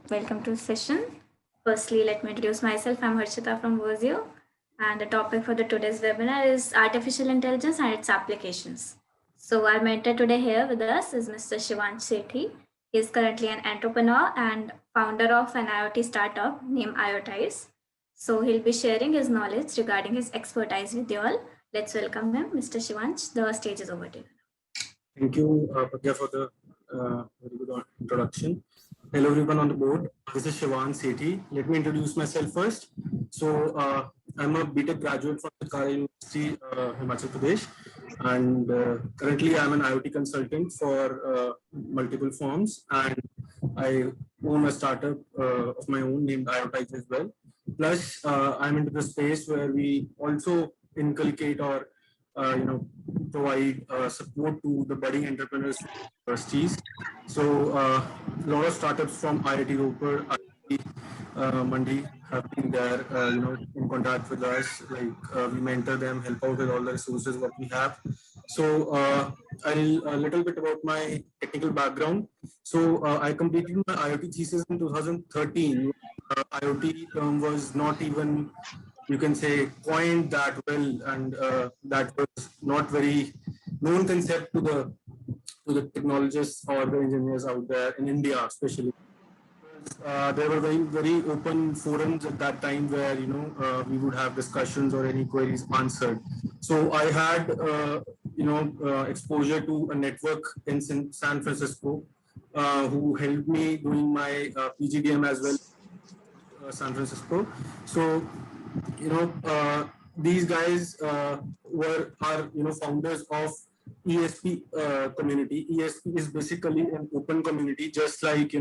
Welcome to the session. Firstly, let me introduce myself. I'm Harshita from Versio, and the topic for the today's webinar is artificial intelligence and its applications. So, our mentor today here with us is Mr. Shivansh Sethi. He is currently an entrepreneur and founder of an IoT startup named IoTize. So, he'll be sharing his knowledge regarding his expertise with you all. Let's welcome him, Mr. Shivansh. The stage is over to you. Thank you, Pragya, for the very good introduction. Hello, everyone on the board. This is Shivan Sethi. Let me introduce myself first. So, I'm a BTech graduate from Kara University, Himachal Pradesh, and currently I'm an IoT consultant for multiple firms, and I own a startup of my own named IoTize as well. Plus, I'm into the space where we also inculcate or provide support to the budding entrepreneurs from universities. So a lot of startups from IIT Roper, IIT Mandi have been there, in contact with us. Like we mentor them, help out with all the resources what we have. So I'll a little bit about my technical background. So I completed my IoT thesis in 2013. IoT term was not even, you can say, coined that well, and that was not very known concept to the technologists or the engineers out there in India, especially. There were very open forums at that time where we would have discussions or any queries answered. So I had exposure to a network in San Francisco who helped me doing my PGDM as well, San Francisco. So these guys were are founders of ESP community. ESP is basically an open community, just like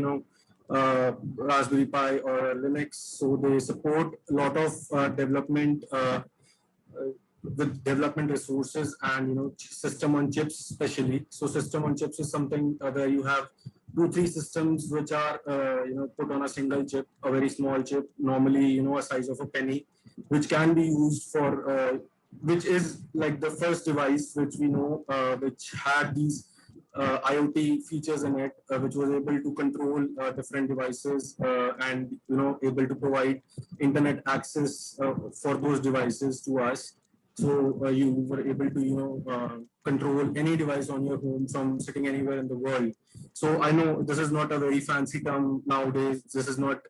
Raspberry Pi or Linux. So they support a lot of development with development resources and system on chips especially. So system on chips is something where you have 2 3 systems which are put on a single chip, a very small chip, normally a size of a penny, which can be used for which is like the first device which we know which had these IoT features in it, which was able to control different devices and able to provide internet access for those devices to us. So you were able to control any device on your home from sitting anywhere in the world. So I know this is not a very fancy term nowadays. This is not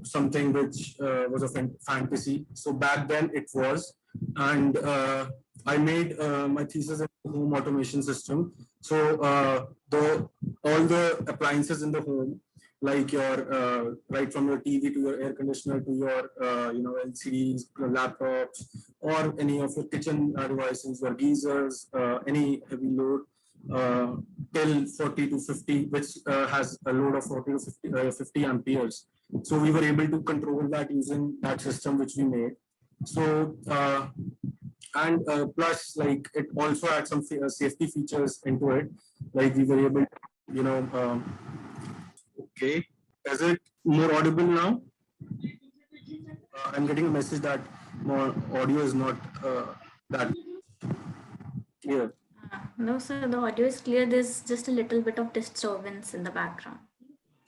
something which was a fantasy. So back then it was, and I made my thesis in home automation system. So the all the appliances in the home, like your right from your TV to your air conditioner to your LCDs, laptops, or any of your kitchen devices, your geysers, any heavy load, till 40 to 50, which has a load of 40 to 50 amperes. So we were able to control that using that system which we made. So and plus, like, it also had some safety features into it, like we were able to, okay, is it more audible now? I'm getting a message that more audio is not that clear. No, sir, the audio is clear. There's just a little bit of disturbance in the background.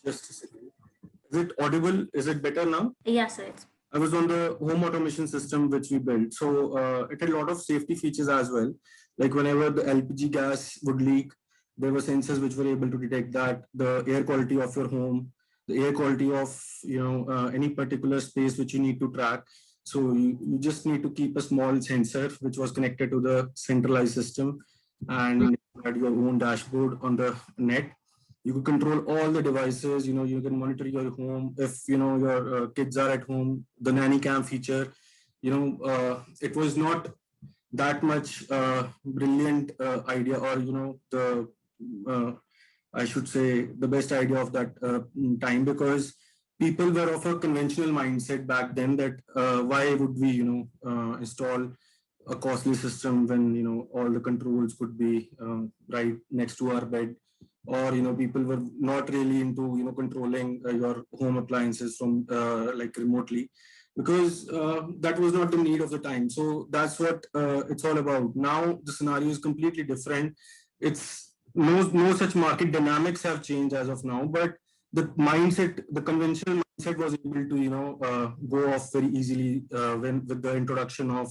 Just a second. Is it audible? Is it better now? Yeah, sir. I was on the home automation system which we built. So it had a lot of safety features as well. Like whenever the LPG gas would leak, there were sensors which were able to detect that, the air quality of your home, the air quality of any particular space which you need to track. So you just need to keep a small sensor which was connected to the centralized system, and you had your own dashboard on the net. You could control all the devices. You can monitor your home. If your kids are at home, the nanny cam feature, it was not that much brilliant idea, or the I should say the best idea of that time, because people were of a conventional mindset back then that why would we install a costly system when all the controls could be right next to our bed, or people were not really into controlling your home appliances from like remotely, because that was not the need of the time. So that's what it's all about. Now the scenario is completely different. It's no such market dynamics have changed as of now, but the conventional mindset was able to, go off very easily when with the introduction of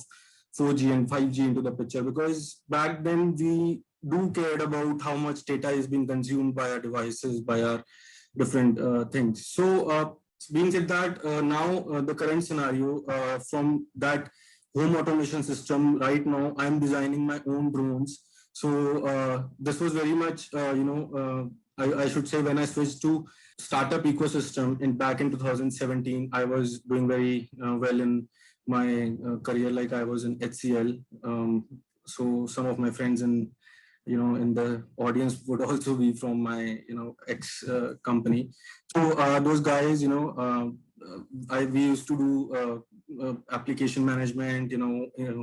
4G and 5G into the picture, because back then we do cared about how much data is being consumed by our devices, by our different things. So, being said that, now the current scenario from that home automation system, right now I'm designing my own drones. So this was very much, I should say, when I switched to startup ecosystem in back in 2017, I was doing very well in my career. Like I was in HCL. So some of my friends in the audience would also be from my ex company. So those guys, we used to do application management,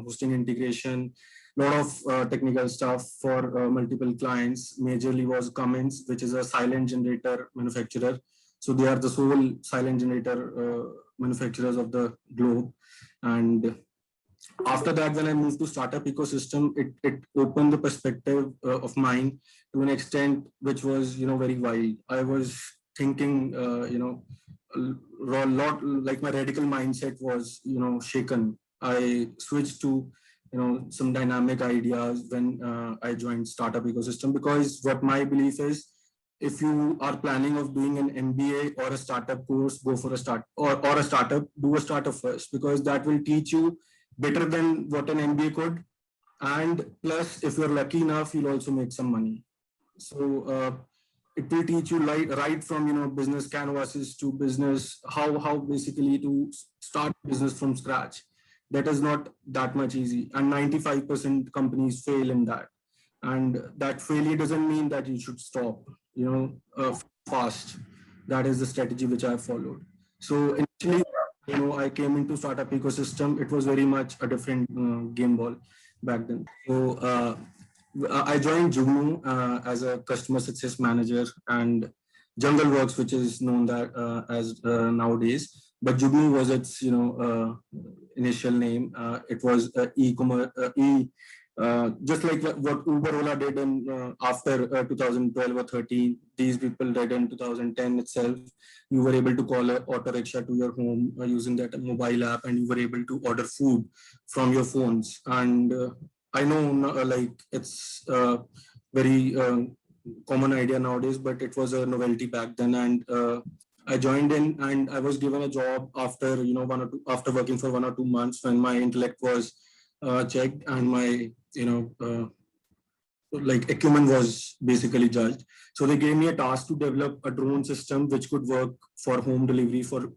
hosting integration, lot of technical stuff for multiple clients. Majorly was Cummins, which is a silent generator manufacturer. So they are the sole silent generator manufacturers of the globe. And after that, when I moved to startup ecosystem, it opened the perspective of mine to an extent which was very wild. I was thinking, a lot, like my radical mindset was shaken. I switched to some dynamic ideas when I joined startup ecosystem, because what my belief is, if you are planning of doing an MBA or a startup course, go for a start or a startup, do a startup first, because that will teach you better than what an MBA could. And plus, if you're lucky enough, you'll also make some money. So it will teach you right from business canvases to business, how basically to start business from scratch. That is not that much easy, and 95% companies fail in that. And that failure doesn't mean that you should stop fast. That is the strategy which I followed. So initially, I came into startup ecosystem. It was very much a different game ball back then. So I joined Jugnu as a customer success manager, and Jungle Works, which is known that as nowadays. But Jugnu was its initial name. It was e-commerce, just like what Uber Ola did in after 2012 or 13. These people did in 2010 itself. You were able to call an auto rickshaw to your home using that mobile app, and you were able to order food from your phones. And I know like it's very common idea nowadays, but it was a novelty back then. And I joined in, and I was given a job after after working for 1 or 2 months, when my intellect was checked and my like acumen was basically judged. So they gave me a task to develop a drone system which could work for home delivery, for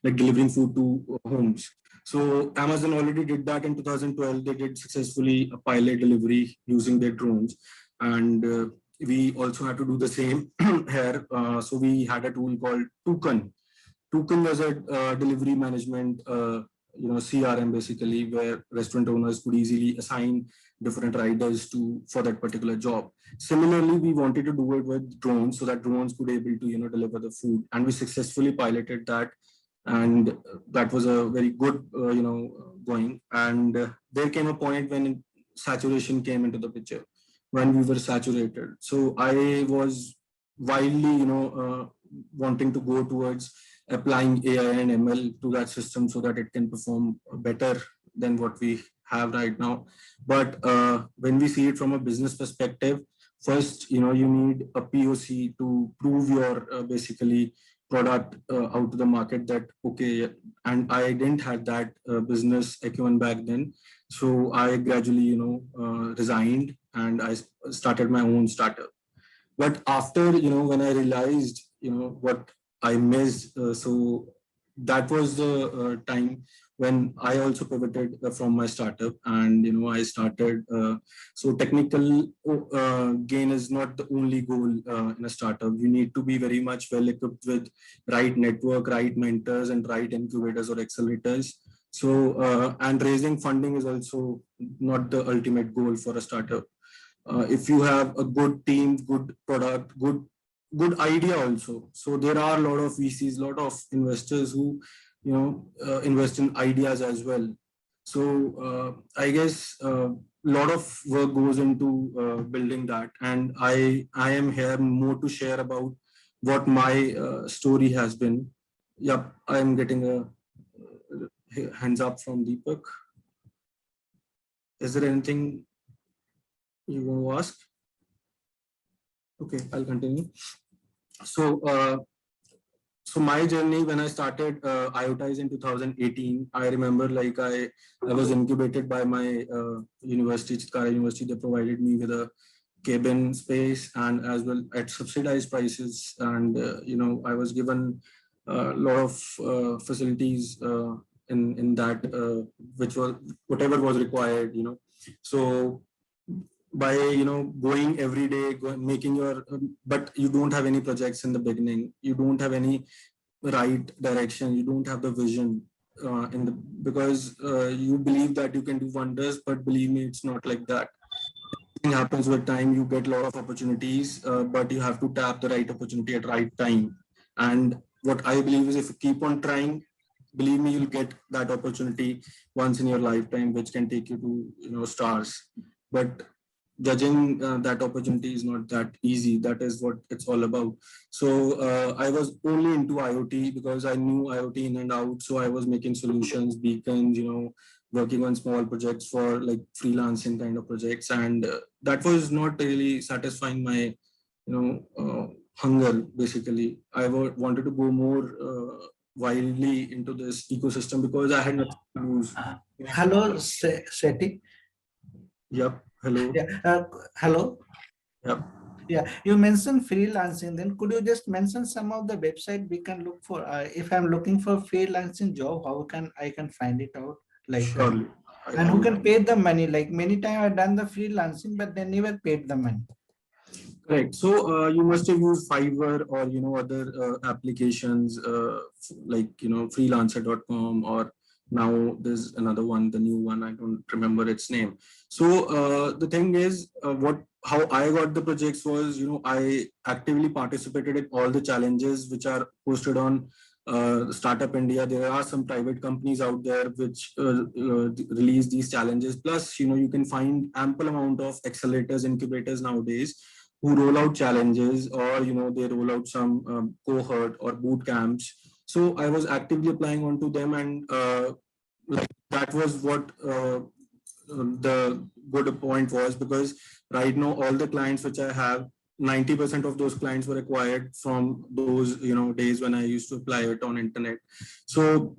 like delivering food to homes. So Amazon already did that in 2012. They did successfully a pilot delivery using their drones, and we also had to do the same here. So we had a tool called Toucan. Toucan was a delivery management CRM, basically, where restaurant owners could easily assign different riders to for that particular job. Similarly, we wanted to do it with drones, so that drones could able to deliver the food, and we successfully piloted that. And that was a very good going. And there came a point when saturation came into the picture, when we were saturated. So I was wildly wanting to go towards applying AI and ML to that system, so that it can perform better than what we have right now. But when we see it from a business perspective, first, you need a POC to prove your basically product out to the market, that okay. And I didn't have that business acumen back then. So I gradually, resigned, and I started my own startup. But after, when I realized, what I missed, so that was the time when I also pivoted from my startup, and I started. So technical gain is not the only goal in a startup. You need to be very much well equipped with right network, right mentors, and right incubators or accelerators. So and raising funding is also not the ultimate goal for a startup. If you have a good team, good product, good idea also. So there are a lot of VCs, a lot of investors who invest in ideas as well. So I guess a lot of work goes into building that, and I am here more to share about what my story has been. Yep, I am getting a hands up from Deepak. Is there anything you want to ask? Okay, I'll continue. So, so my journey when I started IoTize in 2018, I remember like I was incubated by my university, Chitkara University. They provided me with a cabin space and as well at subsidized prices. And, I was given a lot of facilities in that, which was whatever was required, So by going every day making your but you don't have any projects in the beginning, you don't have any right direction, you don't have the vision in the because you believe that you can do wonders, but believe me, it's not like that. Thing happens with time. You get a lot of opportunities, but you have to tap the right opportunity at right time. And what I believe is if you keep on trying, believe me, you'll get that opportunity once in your lifetime, which can take you to stars. But judging that opportunity is not that easy. That is what it's all about. So I was only into IoT because I knew IoT in and out. So I was making solutions, beacons, working on small projects for like freelancing kind of projects, and that was not really satisfying my hunger. Basically, wanted to go more wildly into this ecosystem because I had nothing to lose. Hello, Seti. Yep. Hello. Yeah. Hello. Yep. Yeah. You mentioned freelancing. Then could you just mention some of the website we can look for? If I'm looking for freelancing job, how can I find it out? Like, Surely. and who can pay the money? Like many times I've done the freelancing, but they never paid the money. Correct. So you must have used Fiverr or other applications like freelancer.com, or now there's another one, the new one, I don't remember its name. So the thing is, how I got the projects was I actively participated in all the challenges which are posted on Startup India. There are some private companies out there which release these challenges. Plus, you can find ample amount of accelerators, incubators nowadays who roll out challenges, or they roll out some cohort or boot camps. So I was actively applying onto them, and like that was what the good point was, because right now all the clients which I have, 90% of those clients were acquired from those days when I used to apply it on internet. So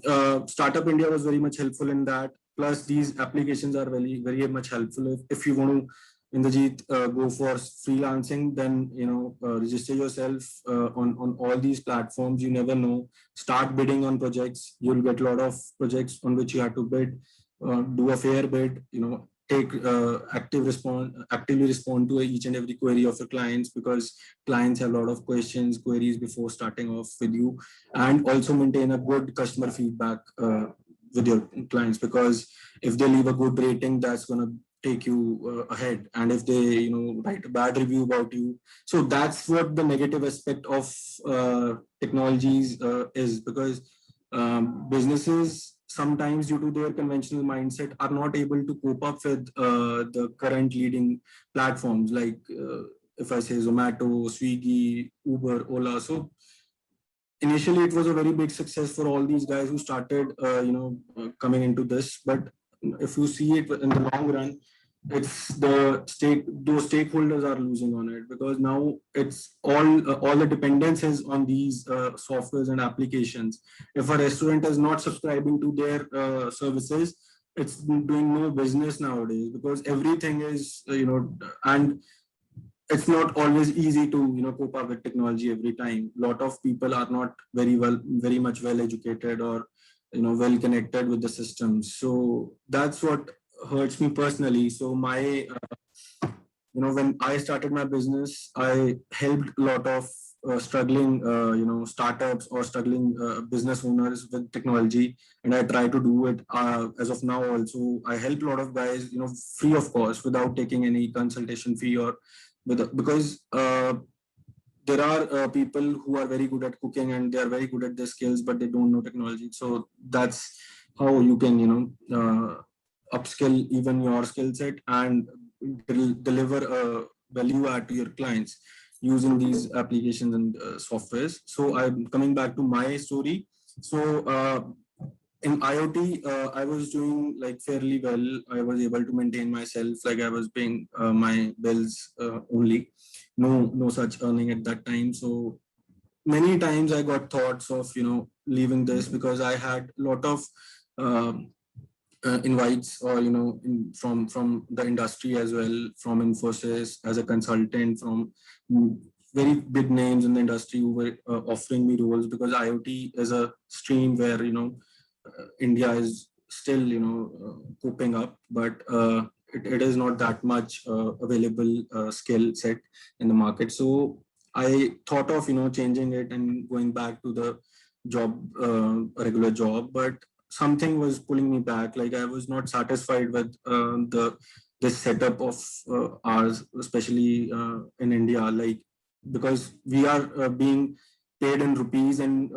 Startup India was very much helpful in that. Plus these applications are very much helpful if you want to, Indrajit, go for freelancing, then register yourself on all these platforms. You never know. Start bidding on projects. You'll get a lot of projects on which you have to bid. Do a fair bid. Take actively respond to each and every query of your clients, because clients have a lot of queries before starting off with you, and also maintain a good customer feedback with your clients, because if they leave a good rating, that's gonna take you ahead. And if they write a bad review about you, so that's what the negative aspect of technologies is, because businesses sometimes, due to their conventional mindset, are not able to cope up with the current leading platforms like if I say Zomato, Swiggy, Uber, Ola. So initially it was a very big success for all these guys who started coming into this, but if you see it in the long run, it's those stakeholders are losing on it, because now it's all the dependence is on these softwares and applications. If a restaurant is not subscribing to their services, it's doing no business nowadays, because everything is and it's not always easy to cope up with technology every time. A lot of people are not very much well educated, or well connected with the systems. So that's what hurts me personally. So my when I started my business, I helped a lot of struggling startups or struggling business owners with technology, and I try to do it as of now also. I help a lot of guys free of cost, without taking any consultation fee, or because there are people who are very good at cooking and they are very good at their skills, but they don't know technology. So that's how you can upskill even your skill set and deliver a value add to your clients. using these applications and softwares. So I'm coming back to my story. So in IoT, I was doing like fairly well. I was able to maintain myself, like I was paying my bills only. No such earning at that time. So many times I got thoughts of leaving this, because I had a lot of um, invites, or from the industry as well, from Infosys as a consultant, from very big names in the industry who were offering me roles, because IoT is a stream where India is still coping up, but it is not that much available skill set in the market. So I thought of changing it and going back to the job, regular job, but something was pulling me back. Like I was not satisfied with the this setup of ours, especially in India, like because we are being paid in rupees, and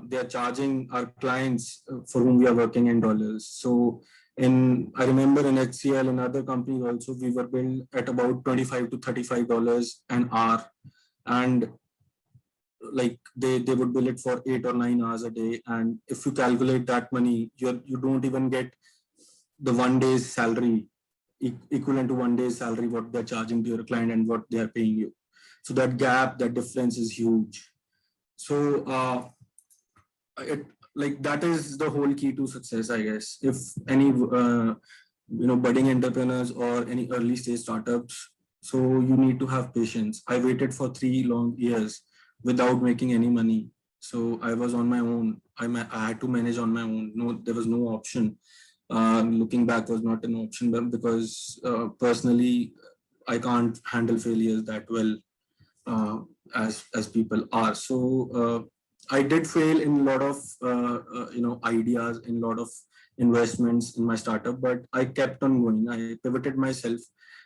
they are charging our clients for whom we are working in dollars. So I remember in HCL and other companies also, we were billed at about $25 to $35 an hour, and like they would bill it for 8 or 9 hours a day. And if you calculate that money, you don't even get the one day's salary, equivalent to one day's salary, what they're charging to your client and what they are paying you. So that gap, that difference is huge. So it like that is the whole key to success, I guess. If any budding entrepreneurs or any early stage startups, so you need to have patience. I waited for 3 long years without making any money. So I was on my own. I had to manage on my own. No, there was no option. Looking back was not an option, but because personally I can't handle failures that well as people are. So I did fail in a lot of ideas, in a lot of investments in my startup, but I kept on going. I pivoted myself.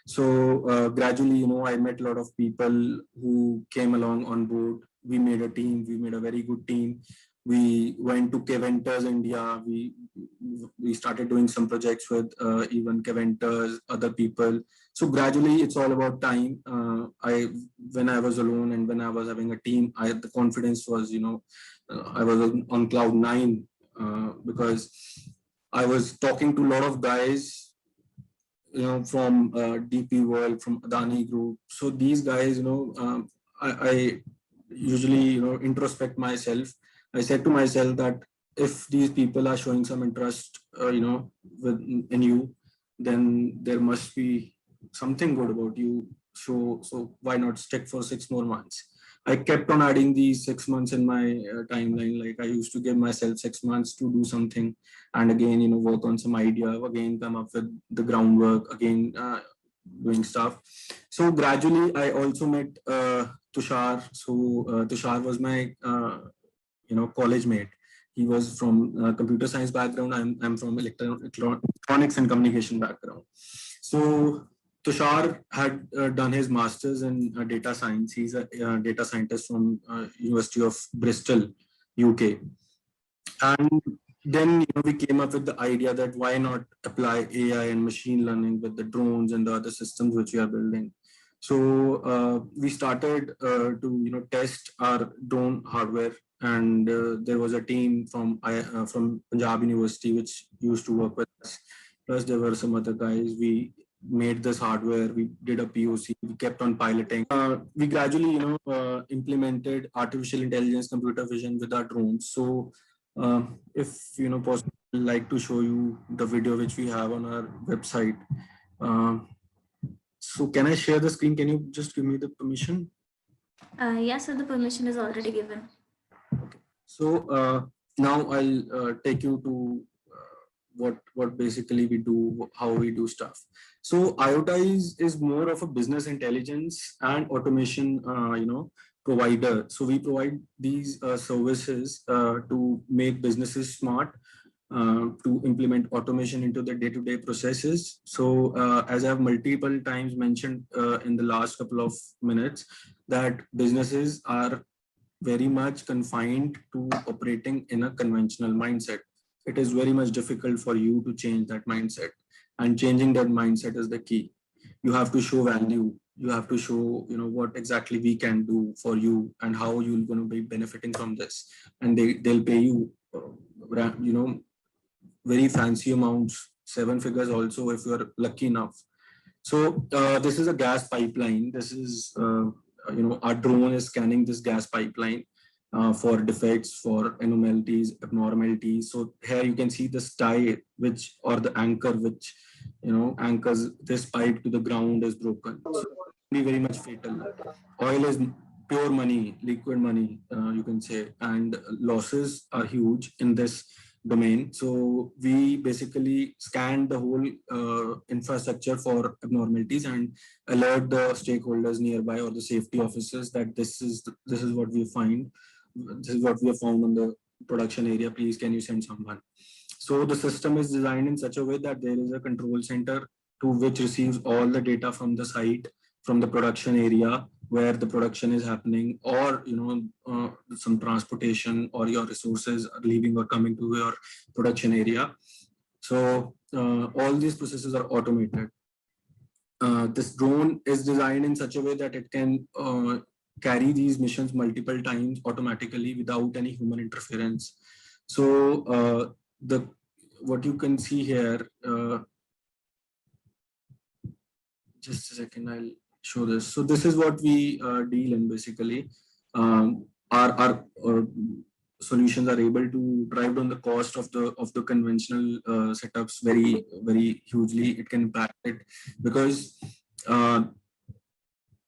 So gradually, I met a lot of people who came along on board. We made a team. We made a very good team. We went to Keventers India. We started doing some projects with even Keventers, other people. So gradually, it's all about time. When I was alone and when I was having a team, the confidence was, I was on cloud nine, because I was talking to a lot of guys, from DP World, from Adani Group. So these guys, I usually, introspect myself. I said to myself that if these people are showing some interest, in you, then there must be something good about you. So why not stick for 6 more months? I kept on adding these 6 months in my timeline. Like I used to give myself 6 months to do something, and again, work on some idea, again come up with the groundwork, again doing stuff. So gradually, I also met Tushar. So Tushar was my college mate. He was from computer science background. I'm from electronics and communication background. So Tushar had done his master's in data science. He's a data scientist from University of Bristol, UK. And then we came up with the idea that why not apply AI and machine learning with the drones and the other systems which we are building. So we started to test our drone hardware, and there was a team from Punjab University which used to work with us. Plus there were some other guys. We made this hardware. We did a POC. We kept on piloting. We gradually implemented artificial intelligence, computer vision with our drones. So if possible, I'd like to show you the video which we have on our website. So can I share the screen? Can you just give me the permission? Yes, so the permission is already given. Okay. So now I'll take you to what basically we do, how we do stuff. So IoT is more of a business intelligence and automation, provider. So we provide these services to make businesses smart, to implement automation into the day-to-day processes. So as I've multiple times mentioned in the last couple of minutes, that businesses are very much confined to operating in a conventional mindset. It is very much difficult for you to change that mindset, and changing that mindset is the key. You have to show value. you have to show, what exactly we can do for you and how you're going to be benefiting from this. And they'll pay you, very fancy amounts, 7 figures also, if you're lucky enough. So this is a gas pipeline. This is, our drone is scanning this gas pipeline for defects, for anomalies, abnormalities. So here you can see the tie, which, or the anchor, which, anchors this pipe to the ground, is broken. So it can be very much fatal. Oil is pure money, liquid money, you can say, and losses are huge in this domain. So we basically scan the whole infrastructure for abnormalities and alert the stakeholders nearby or the safety officers that this is what we find. This is what we have found on the production area. Please, can you send someone? So the system is designed in such a way that there is a control center to which receives all the data from the site, from the production area where the production is happening, or some transportation or your resources are leaving or coming to your production area. So all these processes are automated. This drone is designed in such a way that it can carry these missions multiple times automatically without any human interference. So the what you can see here, just a second, I'll show this. So this is what we deal in basically. Our solutions are able to drive down the cost of the conventional setups very hugely. It can impact it because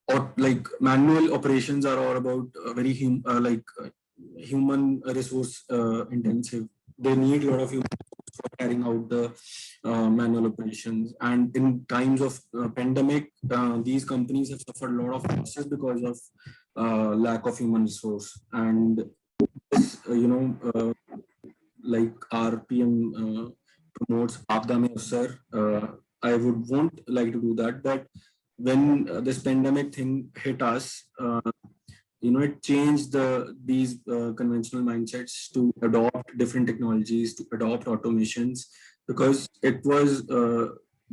or like manual operations are all about very human resource intensive. They need a lot of human for carrying out the manual operations. And in times of pandemic, these companies have suffered a lot of losses because of lack of human resource. And this, like our PM promotes Aapda Mein Avsar, I won't like to do that, but when this pandemic thing hit us, it changed these conventional mindsets to adopt different technologies, to adopt automations, because it was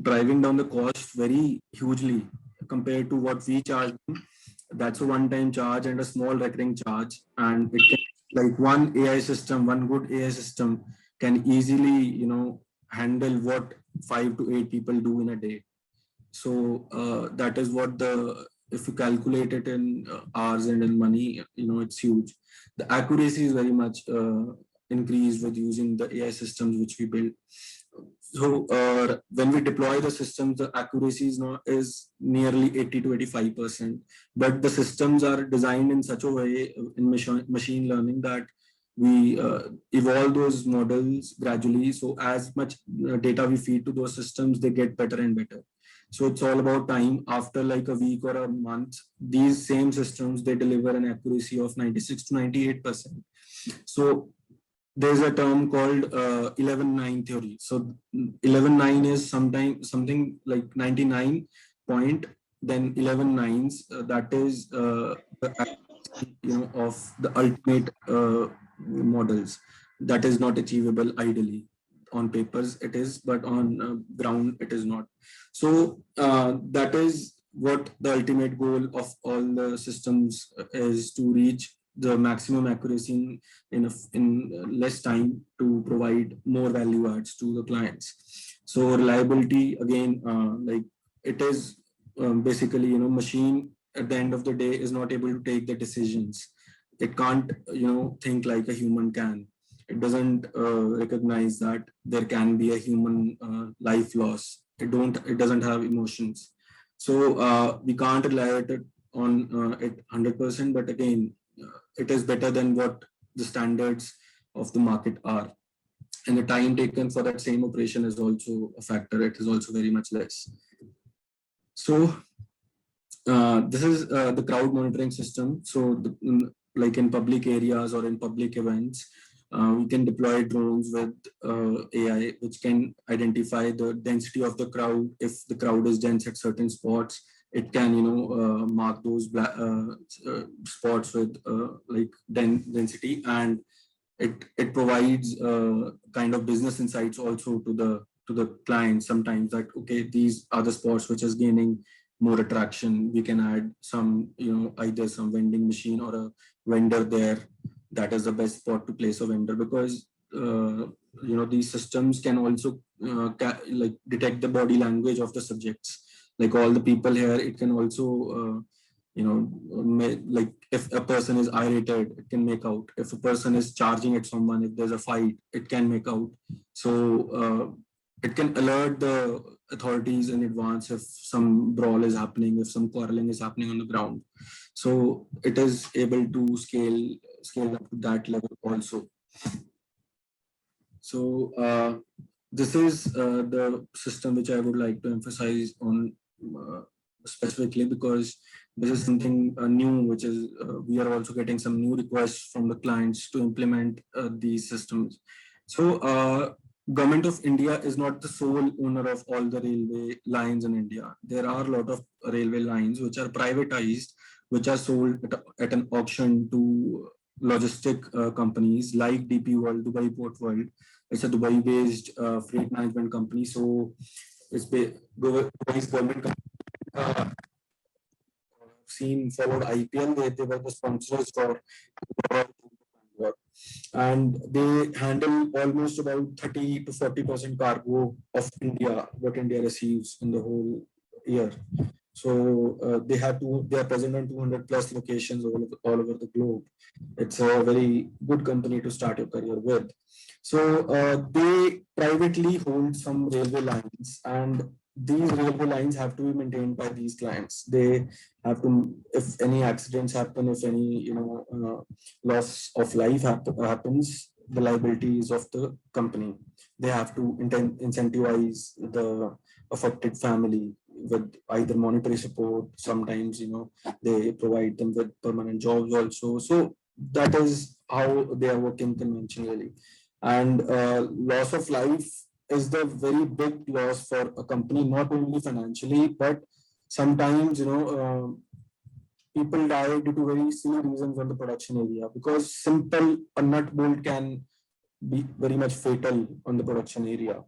driving down the cost very hugely compared to what we charge them. That's a one-time charge and a small recurring charge, and it can, like one AI system, one good AI system can easily, handle what 5 to 8 people do in a day. So that is what if you calculate it in hours and in money, it's huge. The accuracy is very much increased with using the AI systems which we build. So when we deploy the systems, the accuracy is nearly 80 to 85%. But the systems are designed in such a way in machine learning that we evolve those models gradually. So as much data we feed to those systems, they get better and better. So it's all about time. After like a week or a month, these same systems, they deliver an accuracy of 96 to 98%. So there's a term called 11-9 theory. So 11-9 is something like 99 point, then 11 nines. That is the of the ultimate models that is not achievable ideally. On papers it is, but on ground it is not. So that is what the ultimate goal of all the systems is, to reach the maximum accuracy in less time to provide more value adds to the clients. So reliability, again, like it is basically, machine at the end of the day is not able to take the decisions. It can't, think like a human can. It doesn't recognize that there can be a human life loss. It doesn't have emotions. So we can't rely on it 100%, but again, it is better than what the standards of the market are. And the time taken for that same operation is also a factor. It is also very much less. So this is the crowd monitoring system. So like in public areas or in public events, we can deploy drones with AI, which can identify the density of the crowd. If the crowd is dense at certain spots, it can, mark those spots with like density, and it provides kind of business insights also to the client sometimes, that okay, these are the spots which is gaining more attraction. We can add some, either some vending machine or a vendor there. That is the best spot to place a vendor, because these systems can also like detect the body language of the subjects. Like all the people here, it can also like if a person is irritated, it can make out. If a person is charging at someone, if there's a fight, it can make out. So it can alert the authorities in advance if some brawl is happening, if some quarreling is happening on the ground. So it is able to scale up to that level also. So this is the system which I would like to emphasize on specifically, because this is something new, which is we are also getting some new requests from the clients to implement these systems. So Government of India is not the sole owner of all the railway lines in India. There are a lot of railway lines which are privatized, which are sold at an auction to logistic companies like DP World, Dubai Port World. It's a Dubai-based freight management company. So it's Dubai's government company. Seen followed IPL. They were the sponsors for, and they handle almost about 30 to 40% cargo of India, what India receives in the whole year. So they are present on 200 plus locations all over the globe. It's a very good company to start your career with. So they privately hold some railway lines, and these railway lines have to be maintained by these clients. They have to, if any accidents happen, if any loss of life happens, the liabilities of the company. They have to incentivize the affected family with either monetary support. Sometimes they provide them with permanent jobs also. So that is how they are working conventionally. And loss of life is the very big loss for a company, not only financially, but sometimes people die due to very silly reasons on the production area, because simple a nut bolt can be very much fatal on the production area.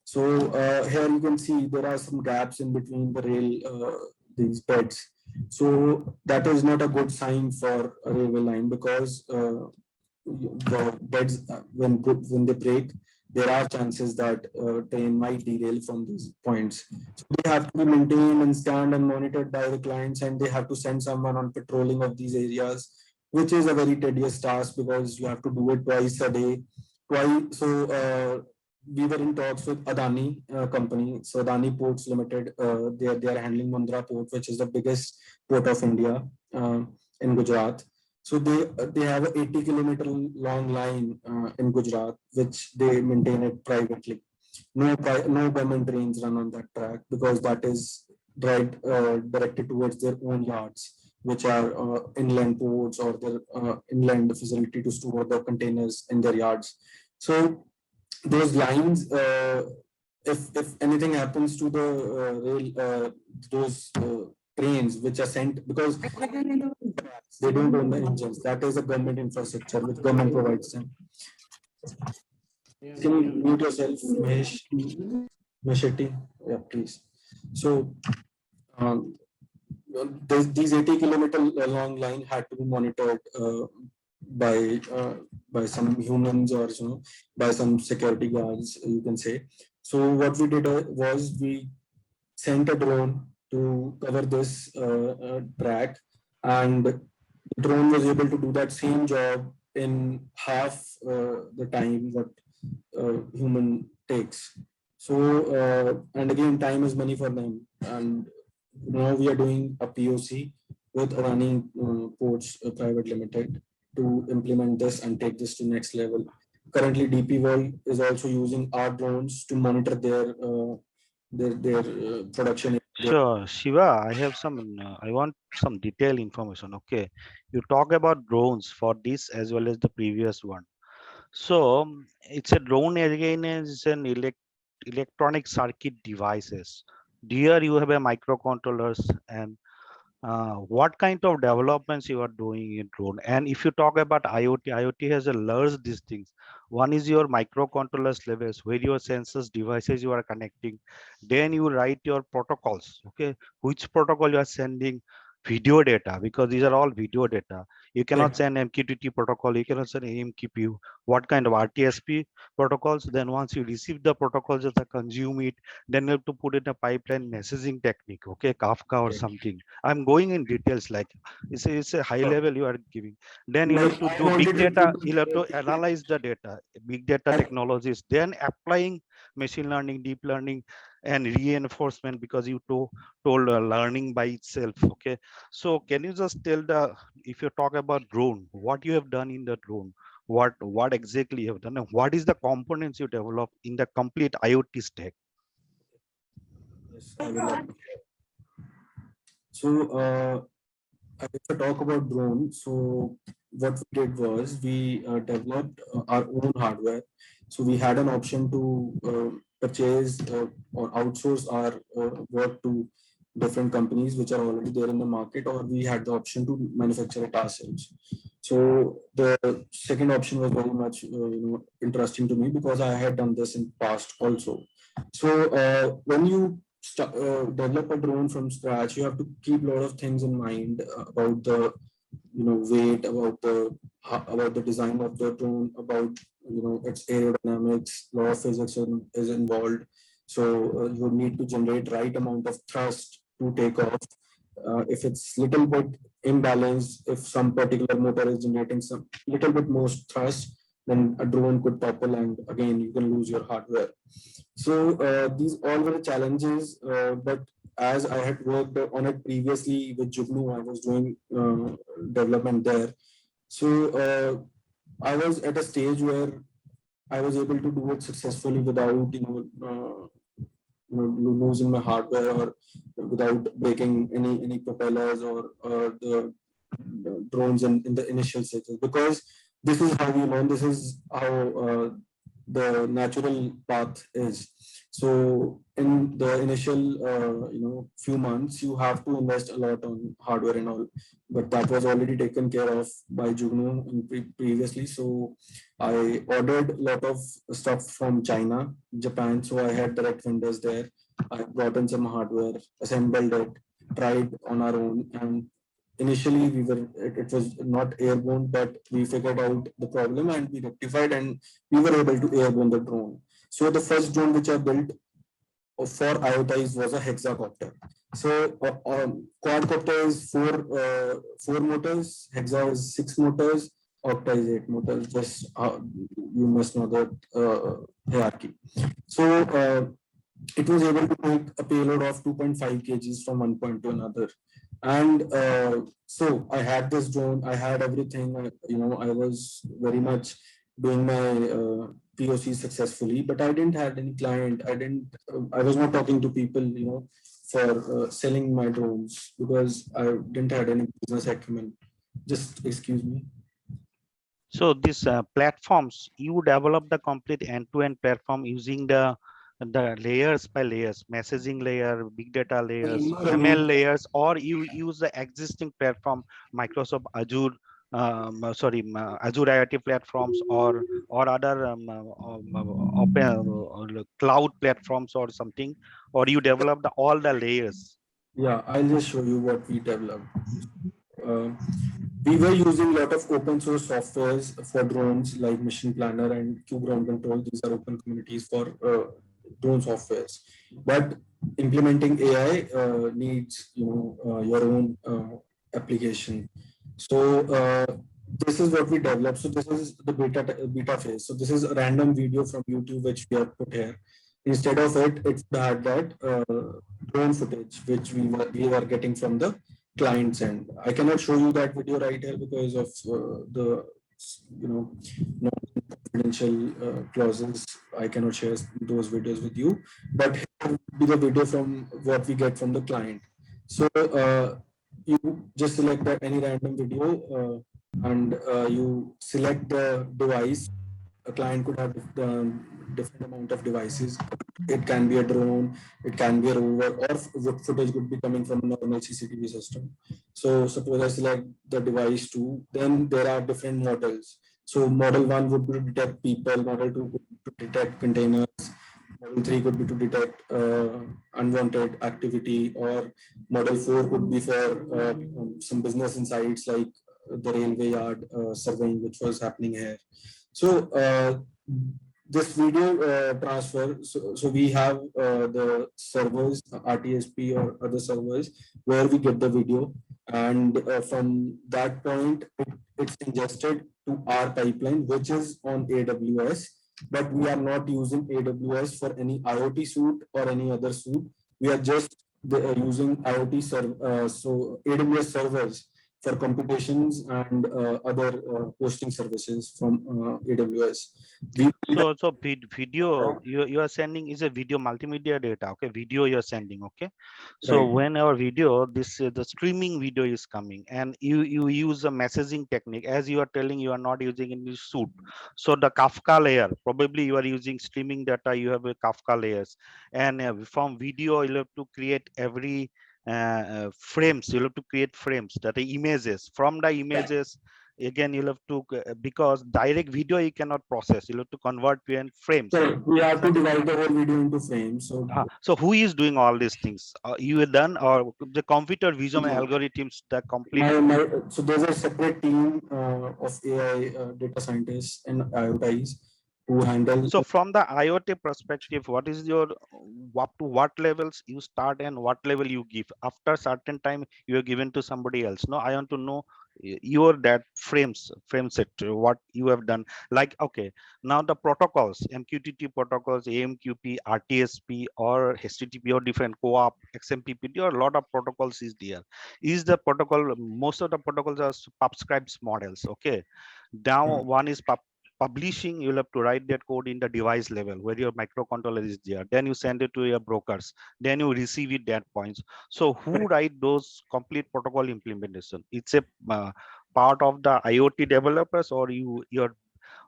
So here you can see there are some gaps in between the these beds. So that is not a good sign for a railway line, because the beds, when they break, there are chances that train might derail from these points. So they have to be maintained and scanned and monitored by the clients, and they have to send someone on patrolling of these areas, which is a very tedious task, because you have to do it twice a day. So we were in talks with Adani company. So Adani Ports Limited, they are handling Mundra Port, which is the biggest port of India in Gujarat. So they have an 80-kilometer long line in Gujarat, which they maintain it privately. No government trains run on that track, because that is directed towards their own yards, which are inland ports, or their inland facility to store the containers in their yards. So those lines, if anything happens to the those trains which are sent, because they don't own the engines, that is a government infrastructure which government provides them. Can you mute yourself, Mahesh? Mahesh Shetty? Yeah, please. So these 80-kilometer long line had to be monitored by some humans, or by some security guards, you can say. So what we did was we sent a drone to cover this track, and the drone was able to do that same job in half the time what human takes. So and again, time is money for them, and now we are doing a POC with Adani Ports Private Limited to implement this and take this to next level. Currently, DP World is also using our drones to monitor their production. Sure, Shiva, I have some, I want some detailed information. Okay. You talk about drones for this as well as the previous one. So it's a drone again is an electronic circuit devices. Here you have a microcontrollers, and what kind of developments you are doing in drone. And if you talk about IoT, IoT has a learned these things. One is your microcontrollers levels, where your sensors devices you are connecting. Then you write your protocols, okay? Which protocol you are sending video data, because these are all video data. You cannot send MQTT protocol, you cannot send AMQP. What kind of RTSP protocols? Then once you receive the protocols as a consume it, then you have to put in a pipeline messaging technique, okay? Kafka or something. I'm going in details, like it's a high level you are giving. Then you'll have Like to I do big wanted to data, put you'll have to analyze the data, big data technologies, then applying machine learning, deep learning, and reinforcement, because you told learning by itself, okay? So can you just tell if you talk about drone, what you have done in the drone, what exactly you have done, and what is the components you develop in the complete IoT stack? Yes, I will. So, if I talk about drone, so what we did was we developed our own hardware. So we had an option to purchase or outsource our work to different companies which are already there in the market, or we had the option to manufacture it ourselves. So the second option was very much interesting to me because I had done this in past also. So when you develop a drone from scratch, you have to keep a lot of things in mind about the weight, about the design of the drone, about its aerodynamics. A lot of physics is involved. So you need to generate right amount of thrust to take off. If it's little bit imbalanced, if some particular motor is generating some little bit more thrust, then a drone could topple and again you can lose your hardware. So these all were challenges, but as I had worked on it previously with Jugnu, I was doing development there. So I was at a stage where I was able to do it successfully without losing my hardware or without breaking any propellers or the drones in the initial stages, because this is how we learn. This is how the natural path is. So in the initial few months, you have to invest a lot on hardware and all, but that was already taken care of by Jugnu previously. So I ordered a lot of stuff from China, Japan. So I had direct vendors there. I brought in some hardware, assembled it, tried on our own, and initially it was not airborne, but we figured out the problem and we rectified, and we were able to airborne the drone. So the first drone which I built for IoTize was a hexacopter. So quadcopter is four motors, hexa is 6 motors, octa is 8 motors. Just you must know that hierarchy. So it was able to make a payload of 2.5 kgs from one point to another. And so I had this drone, I had everything. I was very much doing my POC successfully, but I didn't have any client. I was not talking to people, for selling my drones because I didn't have any business acumen. Just excuse me. So these platforms, you develop the complete end-to-end platform using the layers by layers, messaging layer, big data layers, ML layers, or you use the existing platform, Microsoft Azure, Azure IoT platforms, or other open cloud platforms or something, or you develop all the layers. Yeah, I'll just show you what we developed. We were using a lot of open source softwares for drones like Mission Planner and Cube Ground Control. These are open communities for drone softwares. But implementing AI needs your own application. So this is what we developed. So this is the beta phase. So this is a random video from YouTube which we have put here. Instead of it had that drone footage which we were getting from the clients end. I cannot show you that video right here because of the non-confidential clauses. I cannot share those videos with you. But here will be the video from what we get from the client. So you just select any random video and you select the device. A client could have different amount of devices. It can be a drone, it can be a rover, or footage could be coming from a normal CCTV system. So suppose I select the device 2, then there are different models. So model 1 would be to detect people, model 2 would be to detect containers, model 3 could be to detect unwanted activity, or model 4 could be for some business insights like the railway yard surveying which was happening here. So this video transfer, so we have the servers, RTSP or other servers where we get the video, and from that point it's ingested to our pipeline, which is on AWS, but we are not using AWS for any IoT suite or any other suite. We are just using IoT so AWS servers for computations and other hosting services from AWS. So video you are sending is a video multimedia data. Okay, video you are sending. Okay, so Right. when our video, this the streaming video is coming, and you use a messaging technique, as you are telling, you are not using any suit. So the Kafka layer, probably you are using streaming data. You have a Kafka layers, and from video you have to create every frames. You have to create frames that are images. From the images, again you'll have to because direct video you cannot process, you'll have to convert to in frames. So we have to divide the whole video into frames. So So who is doing all these things? You have done, or the computer vision No. algorithms, the complete? so there's a separate team of AI data scientists and IoTs who handle. So from the IoT perspective, what is your up to what levels you start and what level you give? After certain time you are given to somebody else. No, I want to know your that frame set what you have done. Like, okay, now the protocols, MQTT protocols, AMQP, RTSP, or HTTP, or different co-op, XMPP, or a lot of protocols is there. Is the protocol, most of the protocols are PubScribes models. Okay, now one is publishing, you'll have to write that code in the device level where your microcontroller is there, then you send it to your brokers, then you receive it that points. So who write those complete protocol implementation? It's a part of the IoT developers, or you're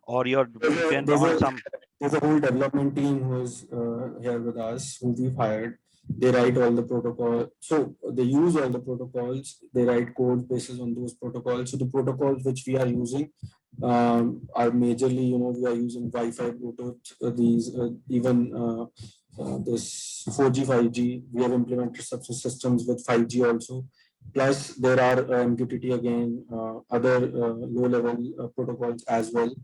depend There's on a some? there's a whole development team who's here with us, who we've hired. They write all the protocol. So they use all the protocols. They write code basis on those protocols. So the protocols which we are using are majorly, we are using Wi-Fi, Bluetooth, these even this 4G, 5G. We have implemented such systems with 5G also. Plus, there are MQTT again, other low-level protocols as well.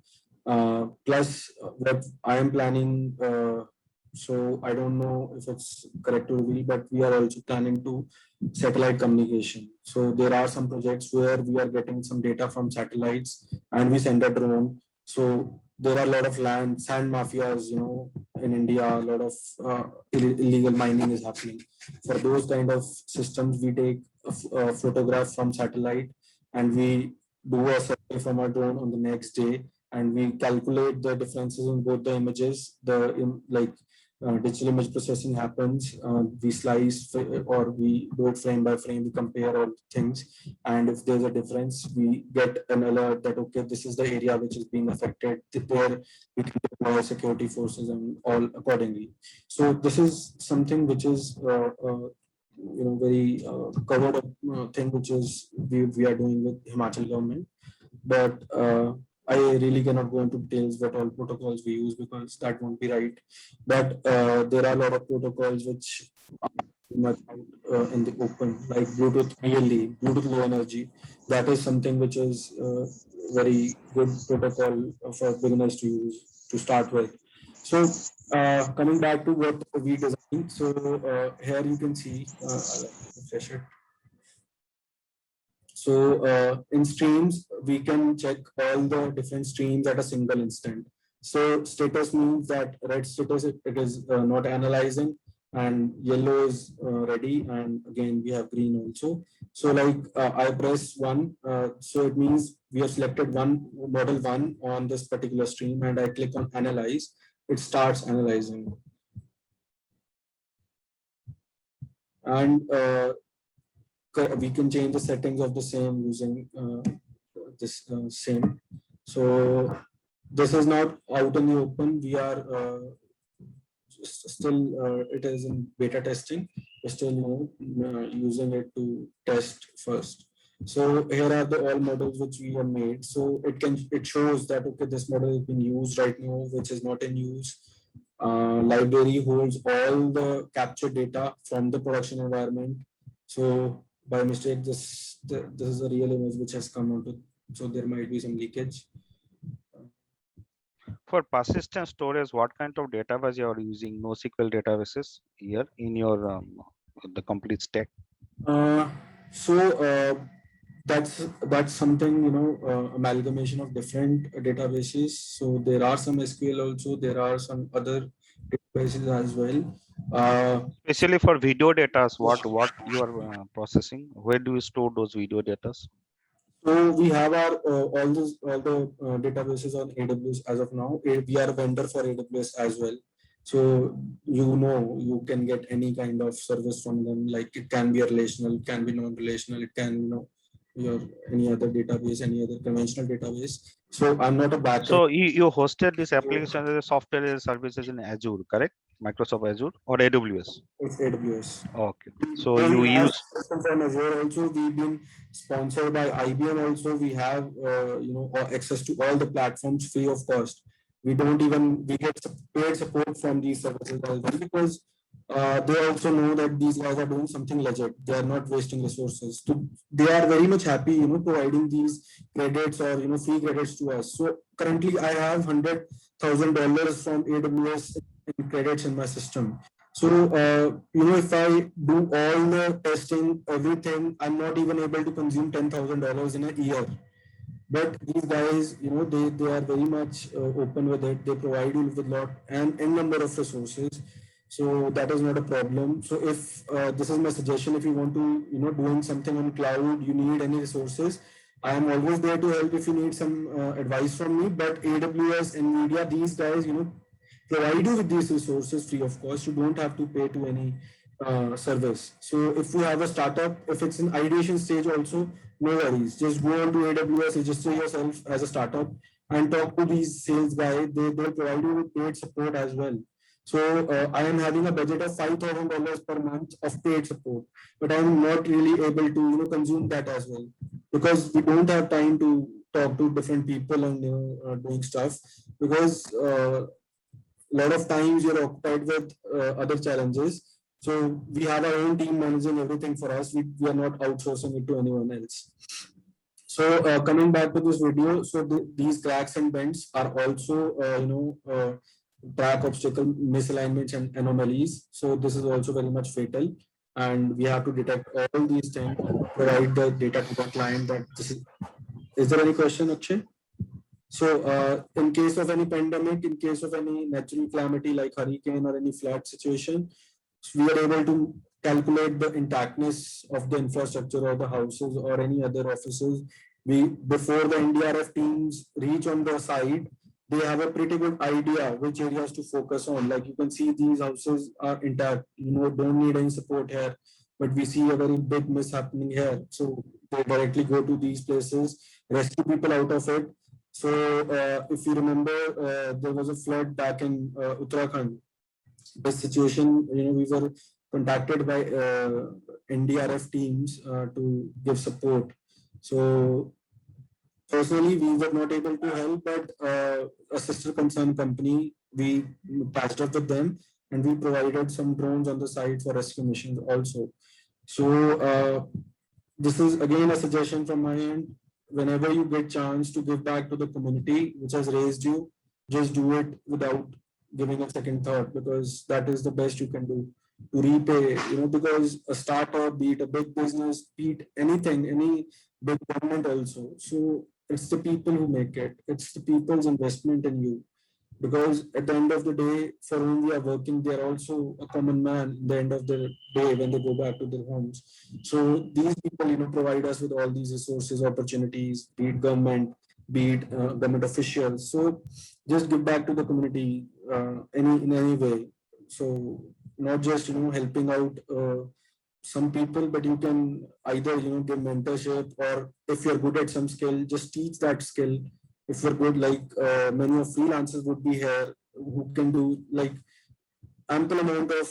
Plus, what I am planning, so I don't know if it's correct to reveal, but we are also planning to satellite communication. So there are some projects where we are getting some data from satellites and we send a drone. So there are a lot of sand mafias, in India, a lot of illegal mining is happening. For those kind of systems, we take a photograph from satellite and we do a survey from our drone on the next day, and we calculate the differences in both the images. Digital image processing happens. We slice or we do it frame by frame. We compare all things, and if there's a difference, we get an alert that okay, this is the area which is being affected. There we can deploy security forces and all accordingly. So this is something which is very covered up thing which is we are doing with Himachal government, but I really cannot go into details what all protocols we use because that won't be right. But there are a lot of protocols which are much out in the open, like Bluetooth BLE, Bluetooth Low Energy. That is something which is very good protocol for beginners to use to start with. So coming back to what we designed, so here you can see, refresh it. So in streams, we can check all the different streams at a single instant. So status means that red status, it is not analyzing, and yellow is ready, and again we have green also. So like I press 1, so it means we have selected model 1 on this particular stream, and I click on analyze. It starts analyzing. And we can change the settings of the same using this same. So this is not out in the open. We are still it is in beta testing. We're still using it to test first. So here are the all models which we have made. So it shows that okay, this model is being used right now, which is not in use. Library holds all the captured data from the production environment. So by mistake, this is a real image which has come onto. So there might be some leakage. For persistent storage, what kind of database you are using? NoSQL databases here in your the complete stack. So that's something, you know, amalgamation of different databases. So there are some SQL also. There are some other databases as well. Especially for video data, what you are processing? Where do you store those video data? So we have our all the databases on AWS as of now. We are a vendor for AWS as well. So you know you can get any kind of service from them. Like it can be a relational, it can be non-relational, it can, you know, your any other database, any other conventional database. So I'm not a backend. So you hosted this application as a software as a services in Azure, correct? Microsoft Azure or AWS? It's AWS. Okay. So So you we have use system from Azure also. We've been sponsored by IBM also. We have you know, access to all the platforms free of cost. We don't even, we get paid support from these services as well, because they also know that these guys are doing something legit. They are not wasting resources. They are very much happy, you know, providing these credits or, you know, free credits to us. So currently I have $100,000 from AWS in credits in my system. So, you know, if I do all the testing, everything, I'm not even able to consume $10,000 in a year. But these guys, you know, they are very much open with it. They provide you with a lot and n number of resources. So that is not a problem. So if this is my suggestion, if you want to, you know, doing something on cloud, you need any resources, I am always there to help if you need some advice from me. But AWS, NVIDIA, these guys, you know, provide you with these resources free of cost. You don't have to pay to any service. So if you have a startup, if it's in ideation stage also, no worries. Just go on to AWS, register yourself as a startup and talk to these sales guys. They'll provide you with paid support as well. So I am having a budget of $5,000 per month of paid support, but I'm not really able to, you know, consume that as well, because we don't have time to talk to different people and, you know, doing stuff, because a lot of times you're occupied with other challenges. So we have our own team managing everything for us. We are not outsourcing it to anyone else. So coming back to this video, so these cracks and bends are also, you know, track obstacle misalignments and anomalies. So this is also very much fatal, and we have to detect all these things, provide the data to the client. That this is. Is there any question, Akshay? So in case of any pandemic, in case of any natural calamity like hurricane or any flood situation, we are able to calculate the intactness of the infrastructure or the houses or any other offices. Before the NDRF teams reach on the site, they have a pretty good idea which areas to focus on. Like you can see these houses are intact, you know, don't need any support here, but we see a very big miss happening here. So they directly go to these places, rescue people out of it. So if you remember, there was a flood back in Uttarakhand. The situation, you know, we were contacted by NDRF teams to give support. So personally, we were not able to help, but a sister concern company, we patched up with them and we provided some drones on the site for rescue missions also. So this is again a suggestion from my end. Whenever you get chance to give back to the community which has raised you, just do it without giving a second thought, because that is the best you can do to repay, you know, because a startup, be it a big business, be it anything, any big government also. So it's the people who make it. It's the people's investment in you. Because at the end of the day, for whom we are working, they are also a common man at the end of the day when they go back to their homes. So these people, you know, provide us with all these resources, opportunities, be it government, be it government officials. So just give back to the community in any way. So not just, you know, helping out some people, but you can either, you know, give mentorship, or if you're good at some skill, just teach that skill. If you're good, like many of freelancers would be here who can do, like ample amount of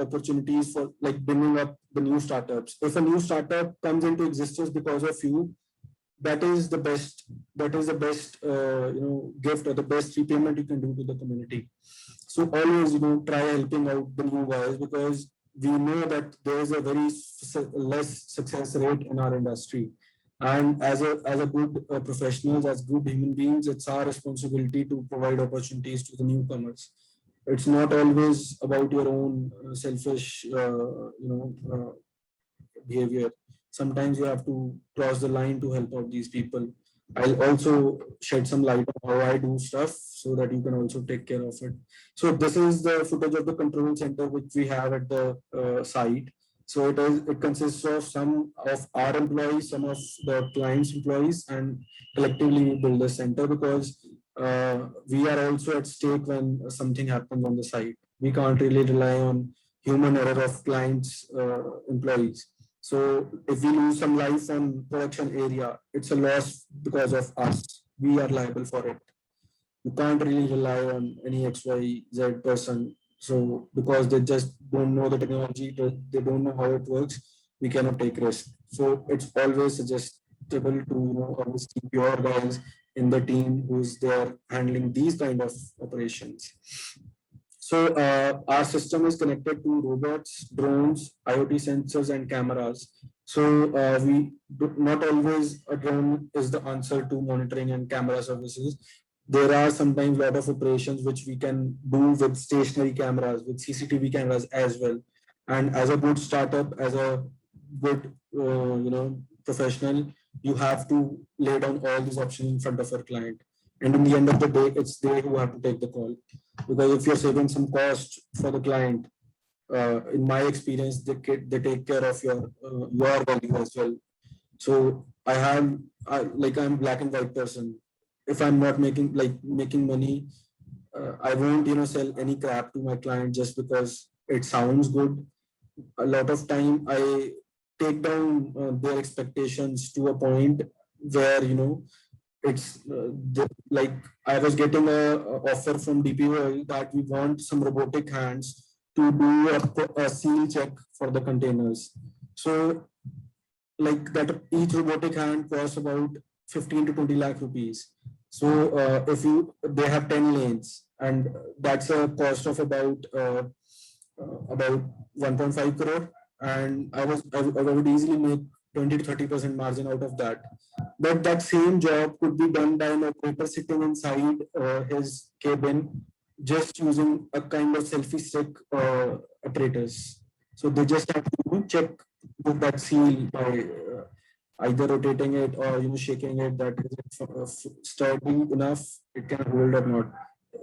opportunities for like bringing up the new startups. If a new startup comes into existence because of you, that is the best. That is the best, gift or the best repayment you can do to the community. So always, try helping out the new guys, because we know that there is a very less success rate in our industry. And as a good professionals, as good human beings, it's our responsibility to provide opportunities to the newcomers. It's not always about your own selfish, behavior. Sometimes you have to cross the line to help out these people. I'll also shed some light on how I do stuff so that you can also take care of it. So this is the footage of the control center which we have at the site. So it consists of some of our employees, some of the client's employees, and collectively we build the center, because we are also at stake when something happens on the site. We can't really rely on human error of clients' employees. So if we lose some life on production area, it's a loss because of us. We are liable for it. You can't really rely on any XYZ person. So because they just don't know the technology, they don't know how it works, we cannot take risk. So it's always suggestible to always keep your guys in the team who's there handling these kind of operations. So our system is connected to robots, drones, IoT sensors, and cameras. So not always a drone is the answer to monitoring and camera services. There are sometimes a lot of operations which we can do with stationary cameras, with CCTV cameras as well. And as a good startup, as a good professional, you have to lay down all these options in front of your client. And in the end of the day, it's they who have to take the call. Because if you're saving some cost for the client, in my experience, they take care of your value as well. So I'm black and white person. If I'm not making money, I won't sell any crap to my client just because it sounds good. A lot of time I take down their expectations to a point where it's like I was getting a offer from DP World that we want some robotic hands to do a seal check for the containers. So like that, each robotic hand costs about 15 to 20 lakh rupees. So if they have 10 lanes, and that's a cost of about 1.5 crore, and I would easily make 20 to 30% margin out of that. But that same job could be done by an operator sitting inside his cabin, just using a kind of selfie stick apparatus. So they just have to check that seal by either rotating it or shaking it, that is it sturdy enough, it can hold or not.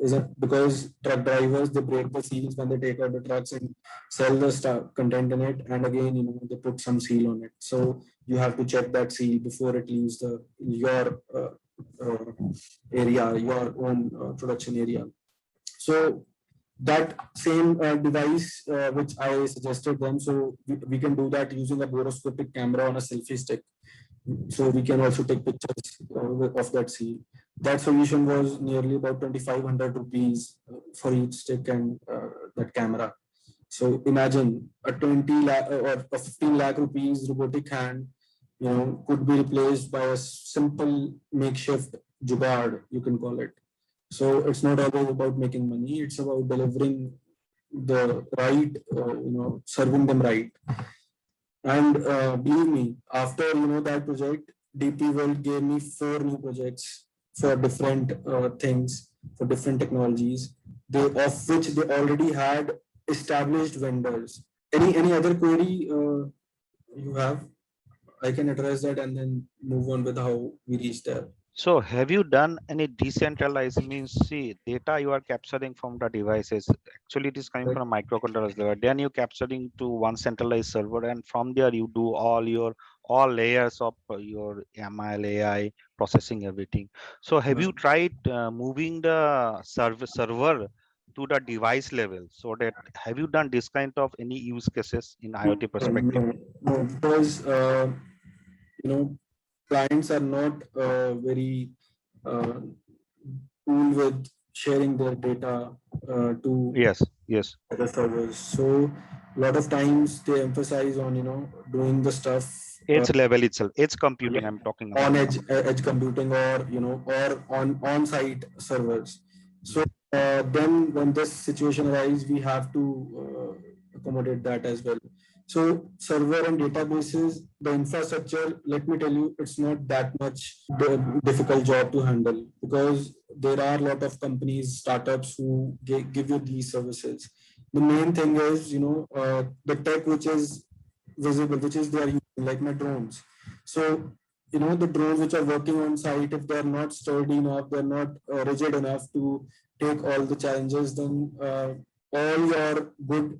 Is it because truck drivers, they break the seals when they take out the trucks and sell the content in it, and again they put some seal on it. So you have to check that seal before it leaves your area, your own production area. So that same device which I suggested them, so we can do that using a borescopic camera on a selfie stick. So we can also take pictures of that seal. That solution was nearly about 2,500 rupees for each stick and that camera. So imagine a 20 lakh or a 15 lakh rupees robotic hand, could be replaced by a simple makeshift jugaad, you can call it. So it's not always about making money; it's about delivering the right, serving them right. And believe me, after that project, DP World gave me 4 new projects for different things, for different technologies. Of which they already had established vendors. Any other query you have? I can address that and then move on with how we reach there. So have you done any decentralized, means see data you are capturing from the devices, actually it is coming from microcontrollers level, then you capturing to one centralized server, and from there you do all layers of your ML, AI, processing everything. So have you tried moving the server to the device level? So that have you done this kind of any use cases in IoT perspective? No, because clients are not very cool with sharing their data to Yes. Yes, other servers. So a lot of times they emphasize on doing the stuff edge level itself, edge computing I'm talking about. on edge computing, or or on site servers. So then when this situation arises, we have to accommodate that as well. So server and databases, the infrastructure, let me tell you, it's not that much difficult job to handle, because there are a lot of companies, startups who give you these services. The main thing is, the tech which is visible, which is they are using, like my drones. So the drones which are working on site, if they're not sturdy enough, they're not rigid enough to take all the challenges, then all your good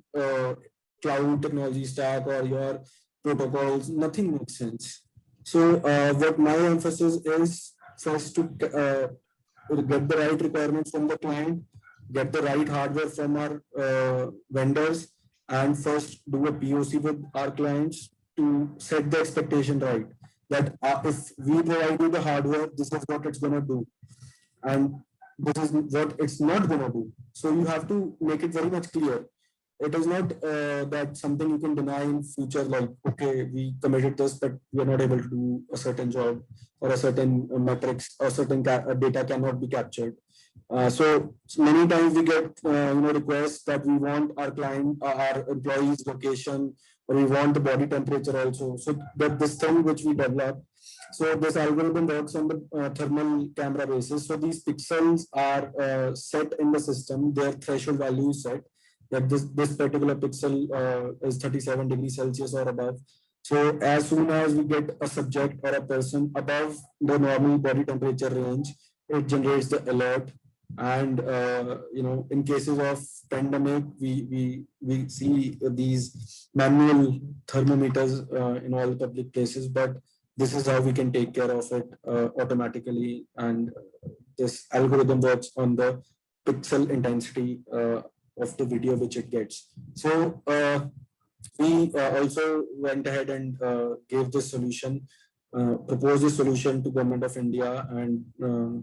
cloud technology stack or your protocols, nothing makes sense. So what my emphasis is, first to get the right requirements from the client, get the right hardware from our vendors, and first do a POC with our clients to set the expectation right, that if we provide you the hardware, this is what it's going to do, and this is what it's not going to do. So you have to make it very much clear. It is not that something you can deny in future, like, okay, we committed this, but we are not able to do a certain job, or a certain metrics, or certain data cannot be captured. So many times we get requests that we want our client, our employees location, or we want the body temperature also. So that this thing which we develop, so this algorithm works on the thermal camera basis. So these pixels are set in the system, their threshold value is set, that this particular pixel is 37 degrees Celsius or above. So as soon as we get a subject or a person above the normal body temperature range, it generates the alert. And in cases of pandemic, we see these manual thermometers in all public places, but this is how we can take care of it automatically. And this algorithm works on the pixel intensity of the video which it gets. So we also went ahead and gave this solution, proposed this solution to Government of India, and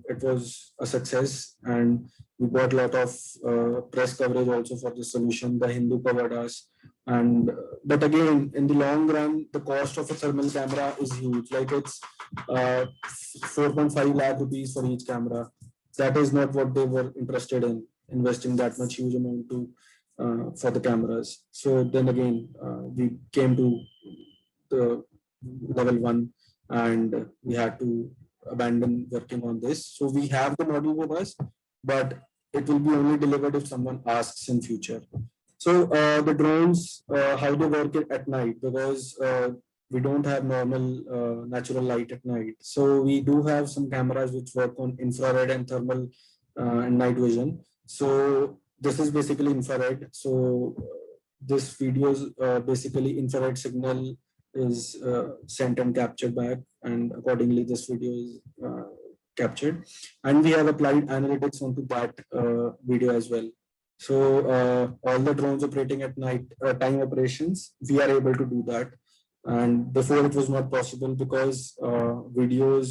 it was a success. And we got a lot of press coverage also for this solution. The Hindu covered us. And but again, in the long run, the cost of a thermal camera is huge. Like it's 4.5 lakh rupees for each camera. That is not what they were interested in, investing that much huge amount to for the cameras. So then again, we came to the level one, and we had to abandon working on this. So we have the model with us, but it will be only delivered if someone asks in future. So the drones, how they work at night, because we don't have normal natural light at night. So we do have some cameras which work on infrared and thermal and night vision. So this is basically infrared. So this video is basically infrared signal is sent and captured back, and accordingly this video is captured, and we have applied analytics onto that video as well. So all the drones operating at night time operations, we are able to do that. And before it was not possible, because videos,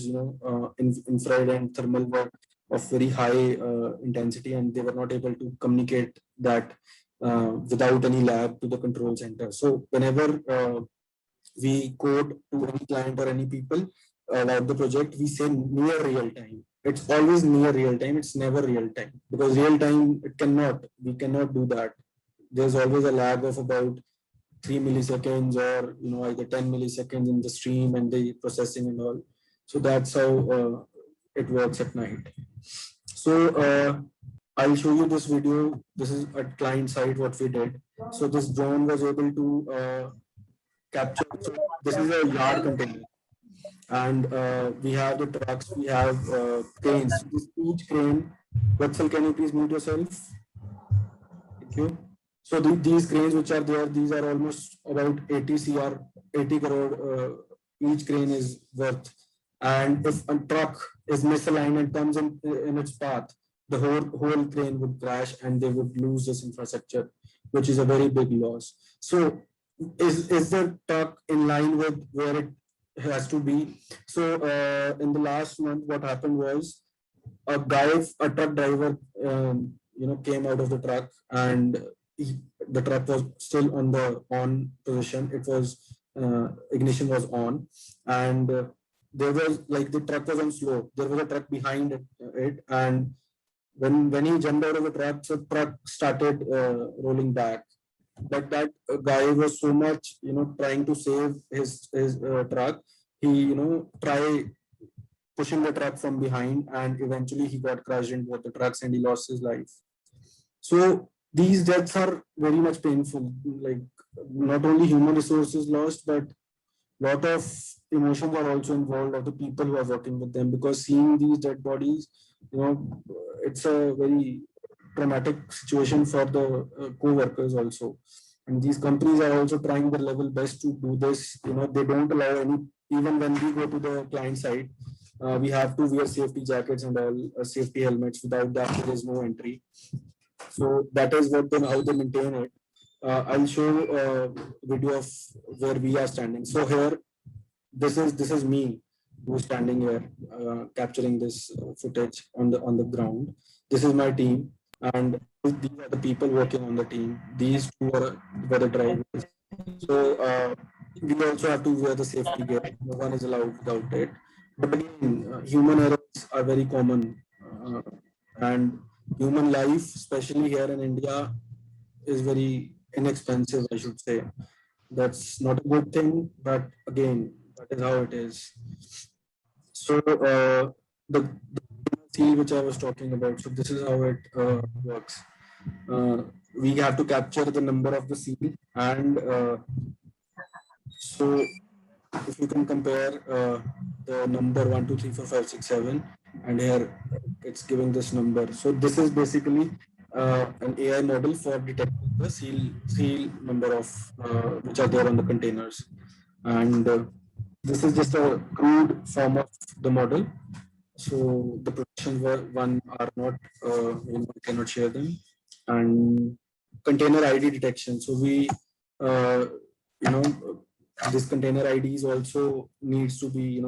infrared and thermal were of very high intensity, and they were not able to communicate that without any lag to the control center. So whenever we code to any client or any people about the project, we say near real time. It's always near real time. It's never real time, because real time we cannot do that. There's always a lag of about 3 milliseconds, or either 10 milliseconds in the stream and the processing and all. So that's how it works at night. So I'll show you this video. This is at client side what we did. So this drone was able to capture. So this is a yard container, and we have the trucks. We have cranes. Each crane. Vatsal, can you please mute yourself? Thank you. So these cranes which are there, these are almost about 80 crore. Each crane is worth. And if a truck is misaligned and comes in its path, the whole crane would crash, and they would lose this infrastructure, which is a very big loss. So is the truck in line with where it has to be? So in the last month, what happened was a truck driver, came out of the truck, and the truck was still on the on position. It was ignition was on, and there was like the truck was on slow. There was a truck behind it, and when he jumped out of the truck, the truck started rolling back. But that guy was so much, trying to save his truck. He, try pushing the truck from behind, and eventually he got crushed in both the trucks and he lost his life. So these deaths are very much painful. Like not only human resources lost, but lot of emotions are also involved of the people who are working with them, because seeing these dead bodies, it's a very traumatic situation for the co-workers also. And these companies are also trying their level best to do this. They don't allow any, even when we go to the client side, we have to wear safety jackets and all safety helmets. Without that, there is no entry. So that is what how they maintain it. I'll show a video of where we are standing. So here, this is me who's standing here, capturing this footage on the ground. This is my team, and these are the people working on the team. These two were the drivers. So we also have to wear the safety gear. No one is allowed without it. But again, human errors are very common, and human life, especially here in India, is very inexpensive, I should say. That's not a good thing, but again, that is how it is. So the seal which I was talking about, so this is how it works. We have to capture the number of the seal, and so if you can compare the number 1, 2, 3, 4, 5, 6, 7, and here it's giving this number. So this is basically an AI model for detecting the seal number of which are there on the containers, and this is just a crude form of the model. So the production one are not, we cannot share them, and container ID detection. So we, this container IDs also needs to be,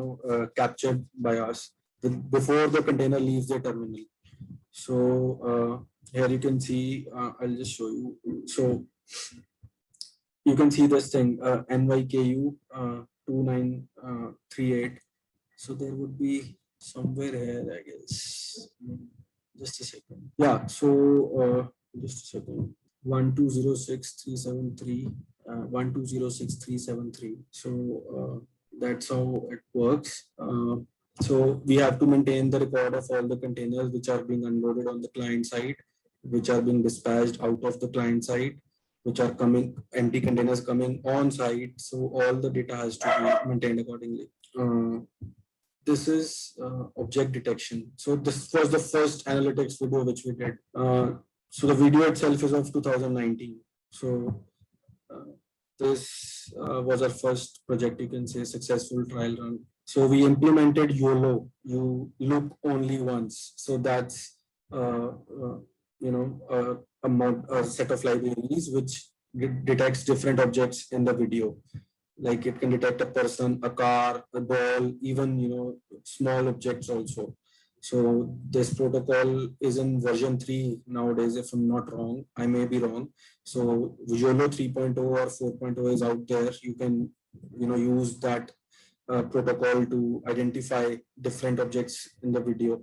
captured by us before the container leaves the terminal. So here you can see, I'll just show you. So you can see this thing, NYKU 2938. So there would be somewhere here, I guess. Just a second. Yeah, so just a second. 1206373, 1206373. So that's how it works. So we have to maintain the record of all the containers which are being unloaded on the client side, which are being dispatched out of the client side, which are coming, empty containers coming on site. So all the data has to be maintained accordingly. This is object detection. So this was the first analytics video which we did. So the video itself is of 2019. So this was our first project, you can say, successful trial run. So we implemented YOLO, you look only once. So that's a set of libraries which detects different objects in the video. Like it can detect a person, a car, a ball, even small objects also. So this protocol is in version 3 nowadays, if I'm not wrong. I may be wrong. So YOLO 3.0 or 4.0 is out there. You can use that protocol to identify different objects in the video.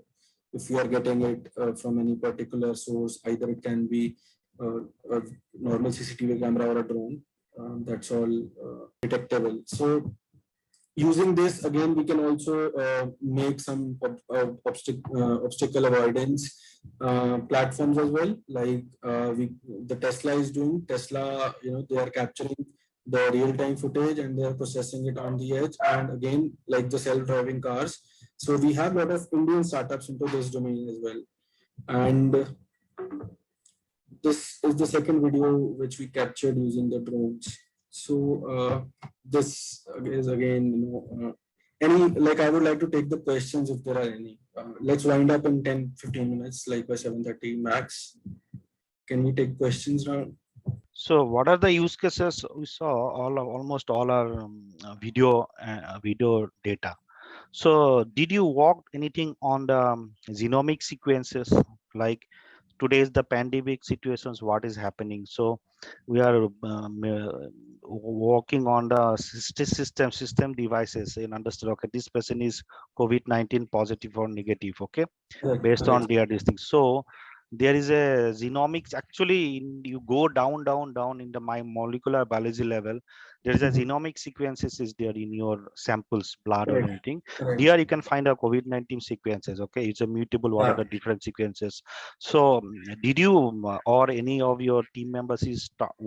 If you are getting it from any particular source, either it can be a normal CCTV camera or a drone. That's all detectable. So using this, again, we can also make some obstacle avoidance platforms as well. Like the Tesla is doing. Tesla, they are capturing the real-time footage and they are processing it on the edge. And again, like the self-driving cars. So we have a lot of Indian startups into this domain as well. And this is the second video which we captured using the drones. So this is again, I would like to take the questions if there are any. Let's wind up in 10-15 minutes, like by 7:30 max. Can we take questions now? So what are the use cases we saw? Almost all are video data. So did you work anything on the genomic sequences, like today's the pandemic situations, what is happening. So we are working on the system devices and understand, okay, this person is COVID-19 positive or negative, okay, Correct, based on correct. their this thing. So there is a genomics, actually you go down in the my molecular biology level, there is a Mhm. genomic sequences is there in your samples, blood or Correct, anything. correct. There you can find a COVID-19 sequences, okay, it's a mutable, what are Yeah. the different sequences. So did you or any of your team members is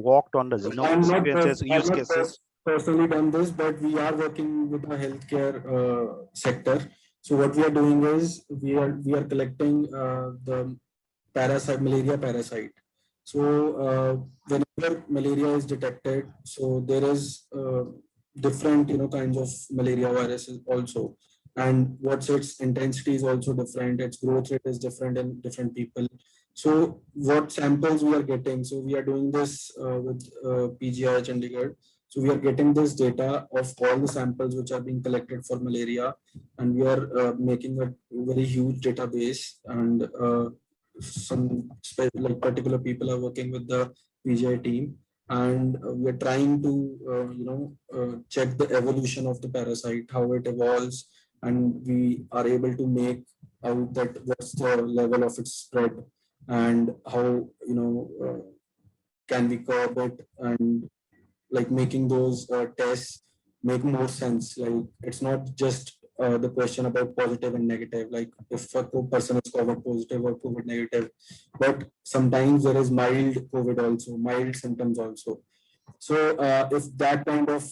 worked on the genomic sequences I'm use not cases? personally done this, but we are working with the healthcare sector. So what we are doing is we are collecting the parasite, malaria parasite. So whenever malaria is detected, so there is different kinds of malaria viruses also, and what's its intensity is also different. Its growth rate is different in different people. So what samples we are getting? So we are doing this with PGI Chandigarh. So we are getting this data of all the samples which are being collected for malaria, and we are making a very huge database. And some like particular people are working with the PGI team, and we are trying to check the evolution of the parasite, how it evolves, and we are able to make out that what's the level of its spread, and how can we curb it, and like making those tests make more sense. Like it's not just the question about positive and negative, like if a person is COVID positive or COVID negative, but sometimes there is mild COVID also, mild symptoms also. So if that kind of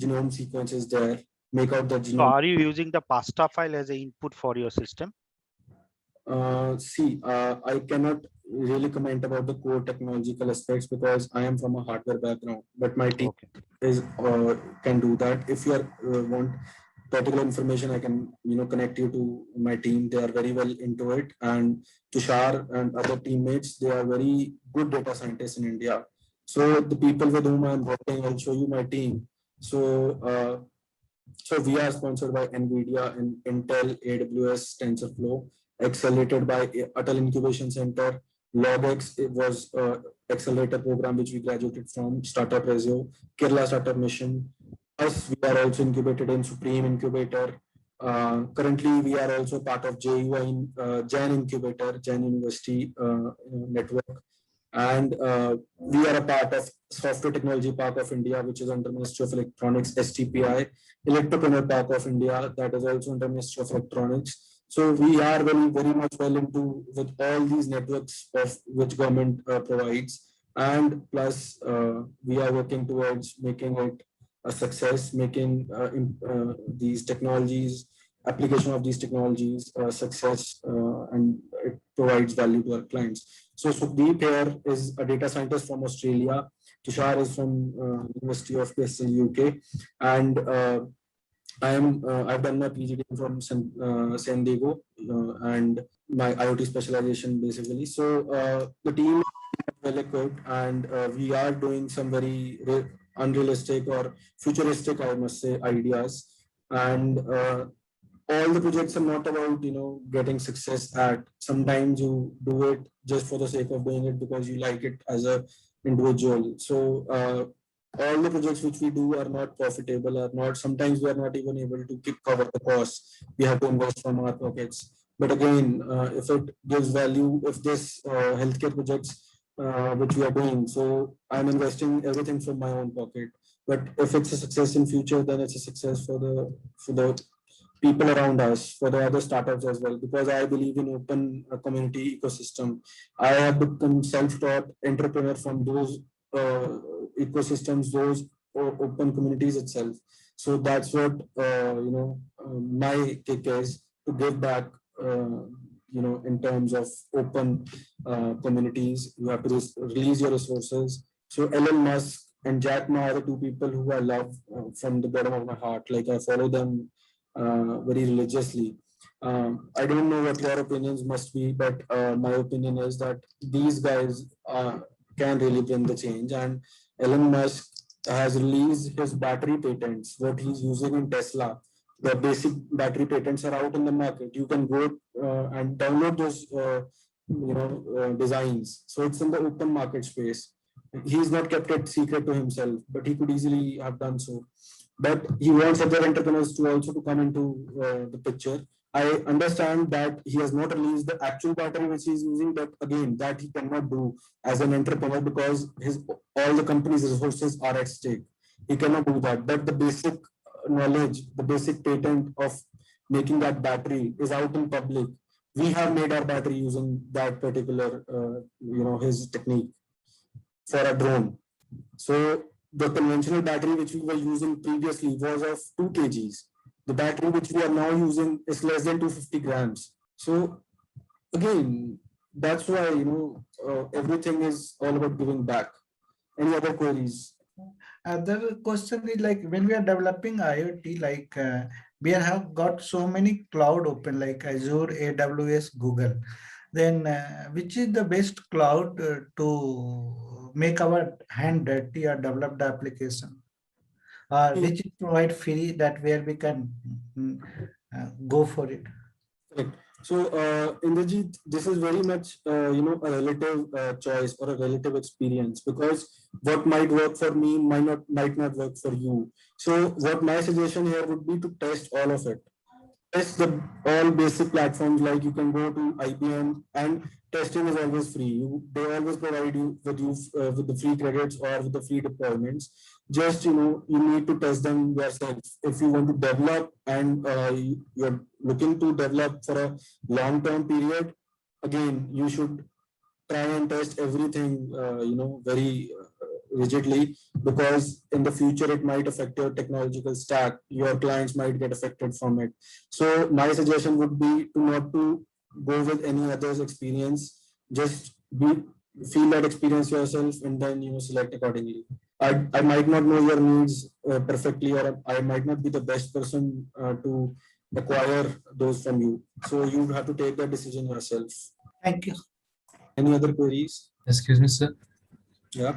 genome sequence is there, make out the So genome. are you using the pasta file as an input for your system? I cannot really comment about the core technological aspects because I am from a hardware background, but my team Okay. is can do that. If you are want particular information, I can connect you to my team. They are very well into it, and Tushar and other teammates, they are very good data scientists in India. So the people with whom I am working, I'll show you my team. So so we are sponsored by NVIDIA and Intel, AWS, TensorFlow, accelerated by Atal Incubation Center. LogX, it was accelerator program which we graduated from, Startup Resio, Kerala Startup Mission. Us, we are also incubated in Supreme Incubator. Currently, we are also part of JUI, Jain Incubator, Jain University network. And we are a part of Software Technology Park of India, which is under Ministry of Electronics, STPI, Electropreneur Park of India, that is also under Ministry of Electronics. So we are very much well into with all these networks of which government provides, and plus we are working towards making it a success, making these technologies, application of these technologies a success, and it provides value to our clients. So Sukhdeep here is a data scientist from Australia. Tushar is from University of Bristol, UK, and I've done my PhD from San Diego, and my IoT specialization basically. So the team is well equipped, and we are doing some very unrealistic or futuristic, I must say, ideas. And all the projects are not about getting success at. Sometimes you do it just for the sake of doing it because you like it as a individual. So all the projects which we do are not profitable, are not, sometimes we are not even able to keep cover the costs. We have to invest from our pockets. But again, if it gives value, if this healthcare projects which we are doing, so I'm investing everything from my own pocket. But if it's a success in future, then it's a success for the people around us, for the other startups as well, because I believe in open community ecosystem. I have become self-taught entrepreneur from those ecosystems, those open communities itself. So that's what my kick is, to give back. In terms of open communities, you have to release your resources. So Elon Musk and Jack Ma are the two people who I love from the bottom of my heart. Like I follow them very religiously. I don't know what your opinions must be, but my opinion is that these guys can really bring the change. And Elon Musk has released his battery patents, what he's using in Tesla. The basic battery patents are out in the market. You can go and download those designs. So it's in the open market space. He's not kept it secret to himself, but he could easily have done so. But he wants other entrepreneurs to also to come into the picture. I understand that he has not released the actual battery which he's using, but again, that he cannot do as an entrepreneur because his all the company's resources are at stake. He cannot do that. But the basic knowledge, the basic patent of making that battery is out in public. We have made our battery using that particular, his technique for a drone. So the conventional battery which we were using previously was of 2 kgs. The battery which we are now using is less than 250 grams. So again, that's why everything is all about giving back. Any other queries? Other question is like when we are developing IoT, like we have got so many cloud open like Azure, AWS, Google. Then which is the best cloud to make our hand dirty or develop the application? Which is provide free that where we can go for it. Correct. So, Indrajit, this is very much, a relative choice or a relative experience because what might work for me might not work for you. So, what my suggestion here would be to test all of it. Test the all basic platforms like you can go to IBM and testing is always free. They always provide you with the free credits or with the free deployments. Just you need to test them yourself. If you want to develop and you're looking to develop for a long-term period, again you should try and test everything very rigidly because in the future it might affect your technological stack. Your clients might get affected from it. So my suggestion would be to not to go with any other's experience. Just feel that experience yourself and then select accordingly. I might not know your needs perfectly, or I might not be the best person to acquire those from you. So you have to take that decision yourself. Thank you. Any other queries? Excuse me, sir. Yeah.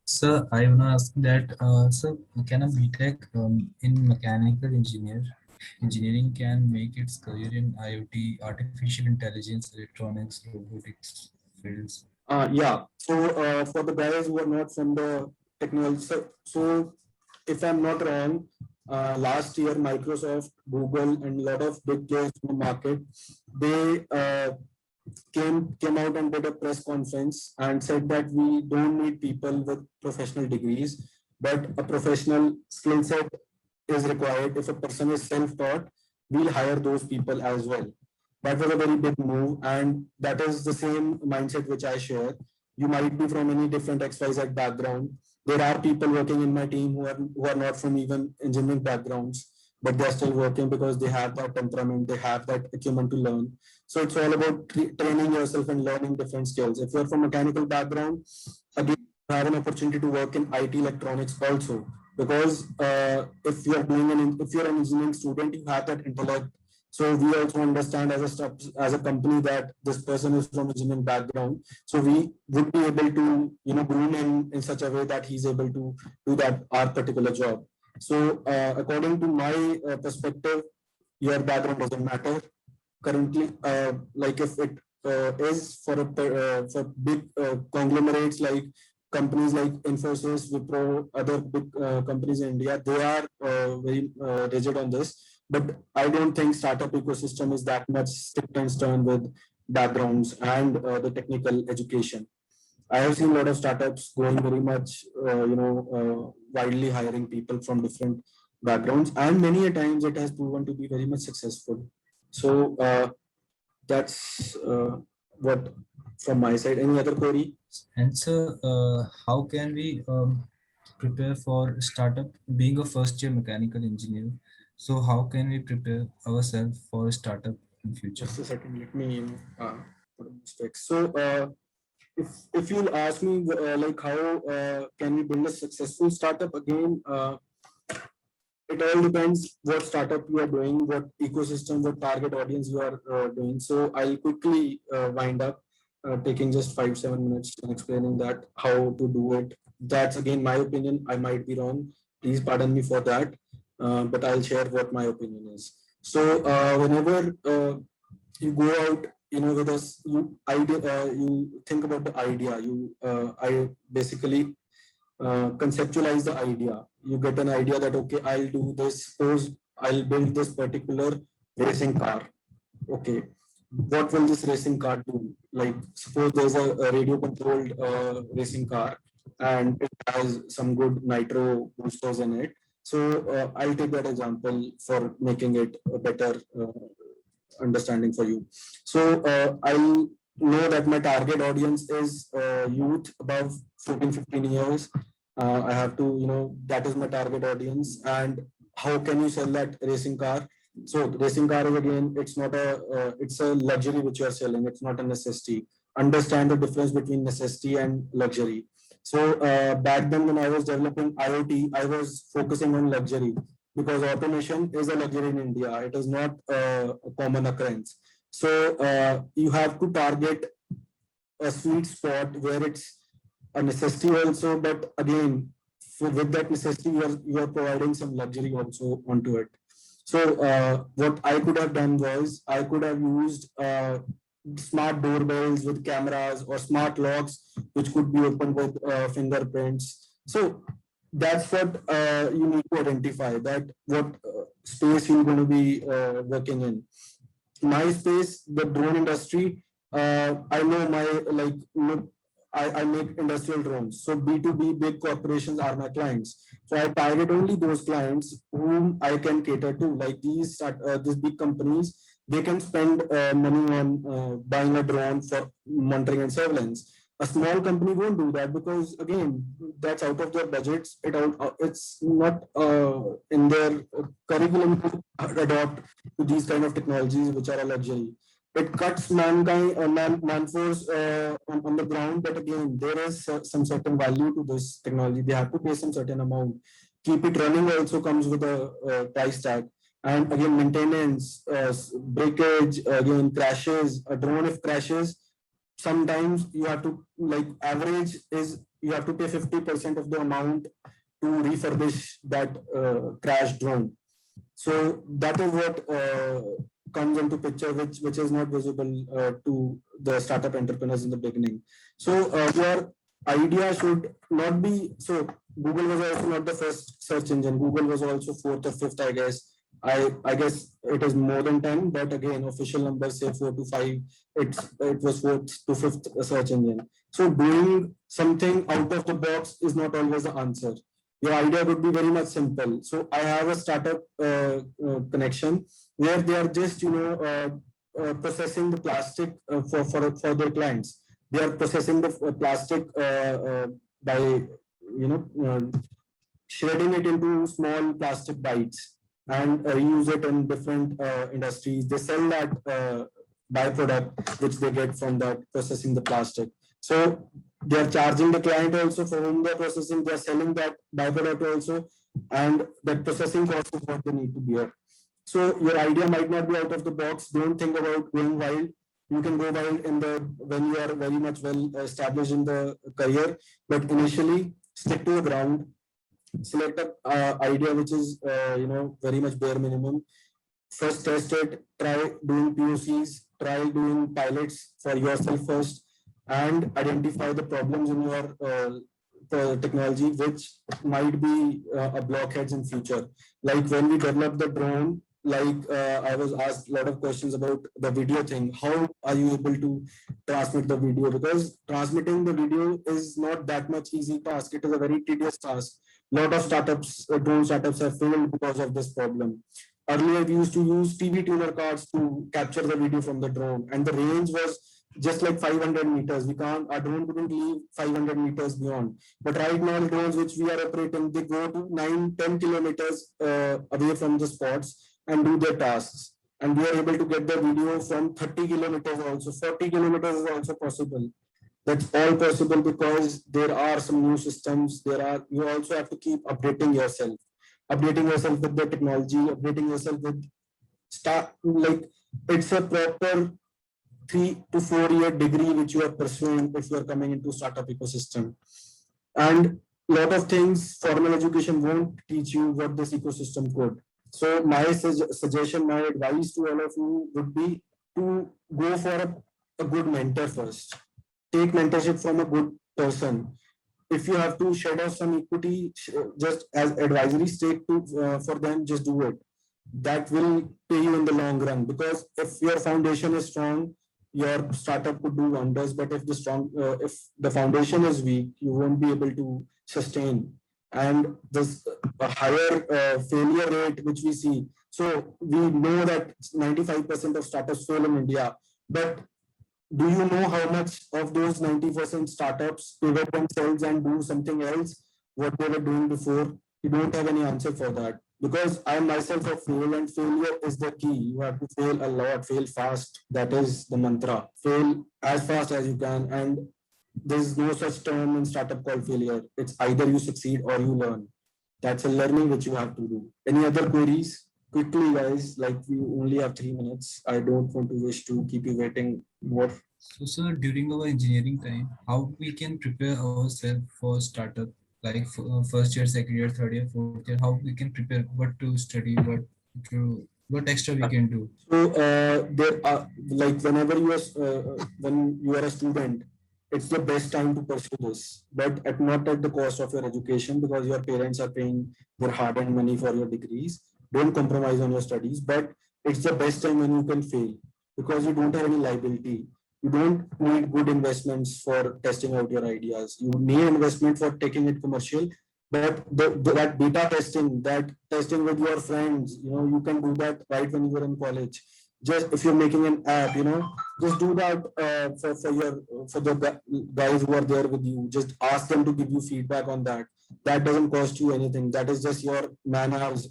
Sir, I want to ask that, sir, can a BTech in mechanical engineering can make its career in IoT, artificial intelligence, electronics, robotics fields? Yeah. So for the guys who are not from the technology, so if I'm not wrong, last year Microsoft, Google, and a lot of big players in the market, they came out and did a press conference and said that we don't need people with professional degrees, but a professional skill set is required. If a person is self-taught, we'll hire those people as well. That was a very big move, and that is the same mindset which I share. You might be from any different XYZ background. There are people working in my team who are not from even engineering backgrounds, but they're still working because they have that temperament, they have that acumen to learn. So it's all about training yourself and learning different skills. If you're from mechanical background, again, you have an opportunity to work in IT electronics also, because if you're an engineering student, you have that intellect. So we also understand as a company that this person is from engineering background. So we would be able to groom him in such a way that he's able to do that our particular job. So according to my perspective, your background doesn't matter currently. Like if it is for big conglomerates like companies like Infosys, Wipro, other big companies in India, they are very rigid on this. But I don't think startup ecosystem is that much strict and stern with backgrounds and the technical education. I have seen a lot of startups going very much, widely hiring people from different backgrounds, and many a times it has proven to be very much successful. So that's what from my side. Any other query? And sir, how can we prepare for startup? Being a first-year mechanical engineer, so how can we prepare ourselves for a startup in future? Just a second, let me put a mistake. So if you'll ask me like how can we build a successful startup, again, it all depends what startup you are doing, what ecosystem, what target audience you are doing. So I'll quickly wind up taking just 5-7 minutes and explaining that how to do it. That's again my opinion. I might be wrong. Please pardon me for that. But I'll share what my opinion is. So whenever you go out with us, you think about the idea. I basically conceptualize the idea. You get an idea that okay, I'll do this. Suppose I'll build this particular racing car. Okay, what will this racing car do? Like, suppose there's a radio controlled racing car and it has some good nitro boosters in it. So I'll take that example for making it a better understanding for you. So I'll know that my target audience is youth above 14, 15 years. I have to, that is my target audience. And how can you sell that racing car? So racing car is, again, it's a luxury which you are selling. It's not a necessity. Understand the difference between necessity and luxury. So back then when I was developing IoT, I was focusing on luxury because automation is a luxury in India. It is not a common occurrence. So you have to target a sweet spot where it's a necessity also, but again, with that necessity, you are providing some luxury also onto it. So what I could have done was I could have used smart doorbells with cameras or smart locks, which could be opened with fingerprints. So that's what you need to identify, that what space you're going to be working in. My space, the drone industry, I know I make industrial drones. So B2B big corporations are my clients. So I target only those clients whom I can cater to, like these big companies. They can spend money on buying a drone for monitoring and surveillance. A small company won't do that because again, that's out of their budgets. It's not in their curriculum to adopt to these kind of technologies, which are a luxury. It cuts man force on the ground, but again, there is some certain value to this technology. They have to pay some certain amount. Keep it running also comes with a price tag. And again, maintenance, breakage, again, crashes. A drone if crashes, sometimes you have to, like, average is you have to pay 50% of the amount to refurbish that crashed drone. So that is what comes into picture, which is not visible to the startup entrepreneurs in the beginning. So your idea should not be, so Google was also not the first search engine. Google was also fourth or fifth, I guess. I guess it is more than 10, but again, official numbers say 4 to 5. It was fourth to fifth search engine. So doing something out of the box is not always the answer. Your idea would be very much simple. So I have a startup connection where they are just processing the plastic for their clients. They are processing the plastic by shredding it into small plastic bites and use it in different industries. They sell that byproduct which they get from that processing the plastic. So they are charging the client also for whom they are processing. They are selling that byproduct also, and that processing cost is what they need to bear. So your idea might not be out of the box. Don't think about going wild. You can go wild when you are very much well established in the career, but initially stick to the ground. Select a idea which is very much bare minimum. First test it, try doing POCs, try doing pilots for yourself first, and identify the problems in your technology which might be a blockheads in future. Like when we developed the drone, I was asked a lot of questions about the video thing. How are you able to transmit the video? Because transmitting the video is not that much easy task. It is a very tedious task. A lot of startups, drone startups have failed because of this problem. Earlier, we used to use TV tuner cards to capture the video from the drone, and the range was just like 500 meters. Our drone couldn't leave 500 meters beyond. But right now, the drones which we are operating, they go to 9-10 kilometers away from the spots and do their tasks. And we are able to get the video from 30 kilometers also. 40 kilometers is also possible. That's all possible because there are some new systems. You also have to keep updating yourself with the technology, updating yourself with it's a proper 3 to 4 year degree which you are pursuing if you are coming into startup ecosystem. And a lot of things formal education won't teach you what this ecosystem could. So my suggestion, my advice to all of you would be to go for a good mentor first. Take mentorship from a good person. If you have to shed off some equity, just as advisory stake to for them, just do it. That will pay you in the long run, because if your foundation is strong, your startup could do wonders. But if the foundation is weak, you won't be able to sustain. And this higher failure rate which we see. So we know that 95% of startups fail in India, but do you know how much of those 90% startups pivot themselves and do something else what they were doing before? You don't have any answer for that, because I myself have failed, and failure is the key. You have to fail a lot, fail fast. That is the mantra. Fail as fast as you can, and there is no such term in startup called failure. It's either you succeed or you learn. That's a learning which you have to do. Any other queries? Quickly, guys, like we only have 3 minutes. I don't want to wish to keep you waiting more. So, sir, during our engineering time, how we can prepare ourselves for startup, like first year, second year, third year, fourth year, how we can prepare, what to study, what extra we can do. So there are, like, when you are a student, it's the best time to pursue this, but not at the cost of your education, because your parents are paying their hard-earned money for your degrees. Don't compromise on your studies, but it's the best time when you can fail, because you don't have any liability. You don't need good investments for testing out your ideas. You need investment for taking it commercial, but that beta testing, that testing with your friends, you can do that right when you were in college. Just if you're making an app, just do that for the guys who are there with you. Just ask them to give you feedback on that. That doesn't cost you anything. That is just your man hours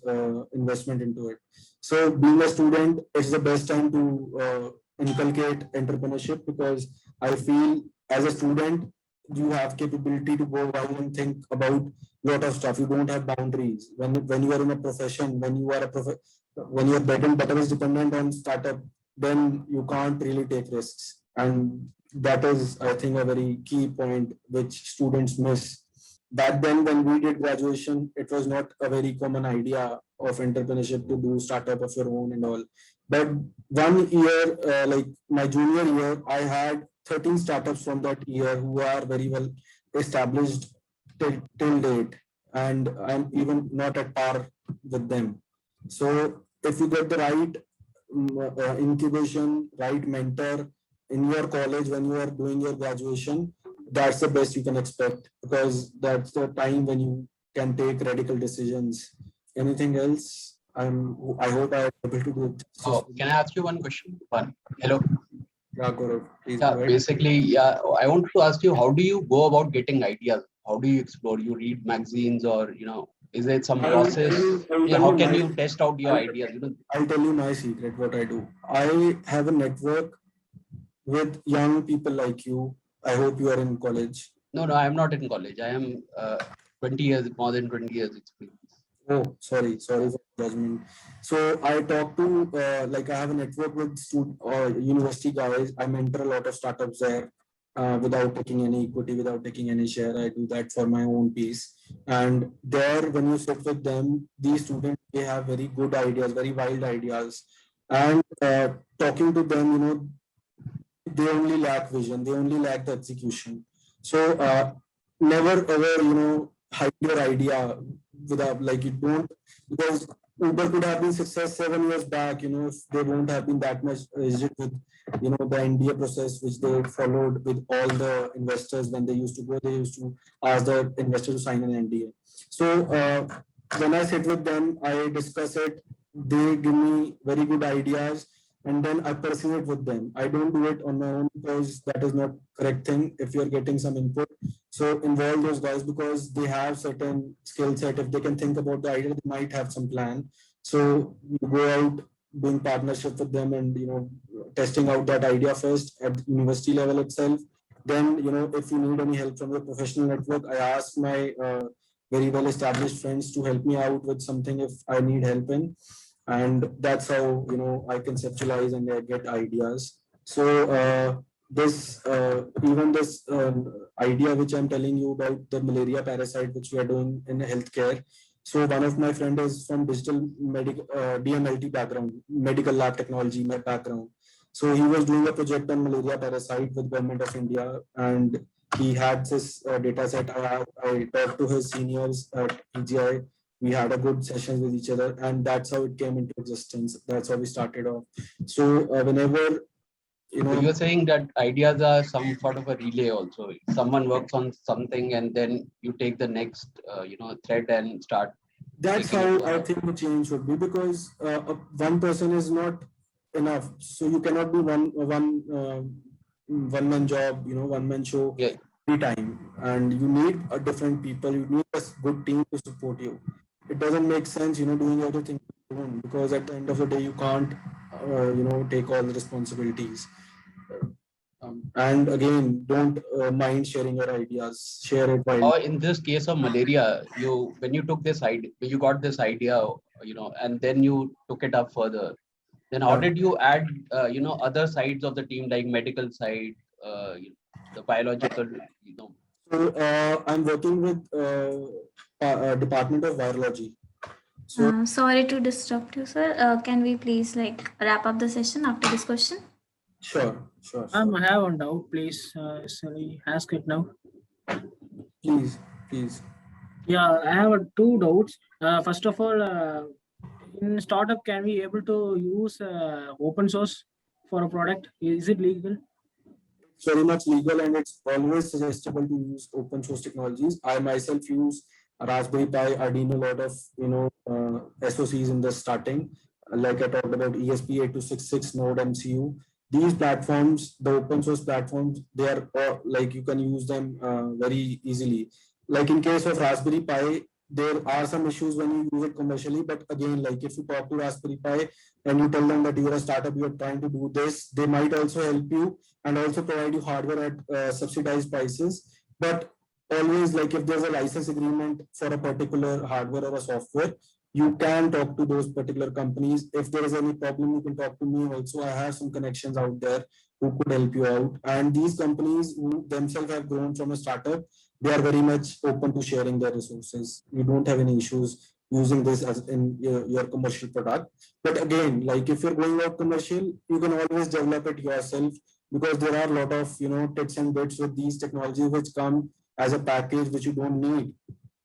investment into it. So being a student, it's the best time to inculcate entrepreneurship, because I feel as a student you have capability to go out and think about lot of stuff. You don't have boundaries. When you are in a profession, when your bread and butter is dependent on startup, then you can't really take risks. And that is, I think, a very key point which students miss. Back then, when we did graduation, it was not a very common idea of entrepreneurship to do startup of your own and all. But 1 year, like my junior year, I had 13 startups from that year who are very well established till date, and I'm even not at par with them. So if you get the right incubation, right mentor in your college when you are doing your graduation, that's the best you can expect, because that's the time when you can take radical decisions. Anything else? I hope I'm able to do it. Can I ask you one question? Hello. Yeah, Gaurav, please Yeah, go ahead. basically, I want to ask you, how do you go about getting ideas? How do you explore? You read magazines, or is there some process? How can you test out your ideas? I'll tell you my secret, what I do. I have a network with young people like you. I hope you are in college. No, I'm not in college. I am 20 years, more than 20 years experience. Oh, sorry for judgment. So I talk to, like, I have a network with university guys. I mentor a lot of startups there without taking any equity, without taking any share. I do that for my own piece. And there, when you sit with them, these students, they have very good ideas, very wild ideas. And talking to them, they only lack vision. They only lack the execution. So never ever, hide your idea without, like, you don't, because Uber could have been success 7 years back, if they won't have been that much rigid with, the NDA process which they followed with all the investors. When they used to ask the investor to sign an NDA. So when I sit with them, I discuss it. They give me very good ideas, and then I pursue it with them. I don't do it on my own, because that is not correct thing. If you're getting some input, so involve those guys, because they have certain skill set. If they can think about the idea, they might have some plan. So you go out doing partnership with them, and testing out that idea first at university level itself. Then if you need any help from your professional network, I ask my very well established friends to help me out with something if I need help in. And that's how I conceptualize and I get ideas. So this idea which I'm telling you about, the malaria parasite which we are doing in healthcare. So one of my friend is from digital medical DMLT background, medical lab technology background. So he was doing a project on malaria parasite with Government of India, and he had this data set. I talked to his seniors at PGI. We had a good sessions with each other, and that's how it came into existence. That's how we started off. So whenever So you're saying that ideas are some sort of a relay also. Someone works on something and then you take the next, thread and start. that's taking how it I forward. think the change should be, because one person is not enough. So you cannot do one man job, one man show Yeah. every time, and you need a different people. You need a good team to support you. It doesn't make sense, doing everything alone, because at the end of the day you can't, take all the responsibilities. And again, don't mind sharing your ideas. Share it while. Or in this case of malaria, when you took this idea, you got this idea, and then you took it up further. Then how Yeah. did you add, other sides of the team, like medical side, the biological, So I'm working with Department of Virology. So Sorry to disrupt you, sir. Can we please wrap up the session after this question? sure. I have one doubt, please. Sorry, ask it now. Please. Yeah, I have two doubts. First of all, in startup, can we able to use open source for a product? Is it legal? It's very much legal, and it's always suggestible to use open source technologies. I myself use Raspberry Pi, Arduino, a lot of SoCs in the starting. Like I talked about ESP8266 Node MCU. These platforms, the open source platforms, they are like you can use them very easily. Like in case of Raspberry Pi, there are some issues when you use it commercially. But again, like if you talk to Raspberry Pi and you tell them that you're a startup, you're trying to do this, they might also help you and also provide you hardware at subsidized prices. But always, like if there's a license agreement for a particular hardware or a software, you can talk to those particular companies. If there is any problem, you can talk to me also. I have some connections out there who could help you out. And these companies who themselves have grown from a startup, they are very much open to sharing their resources. You don't have any issues using this as in your commercial product. But again, like if you're going out commercial, you can always develop it yourself, because there are a lot of tits and bits with these technologies which come as a package which you don't need.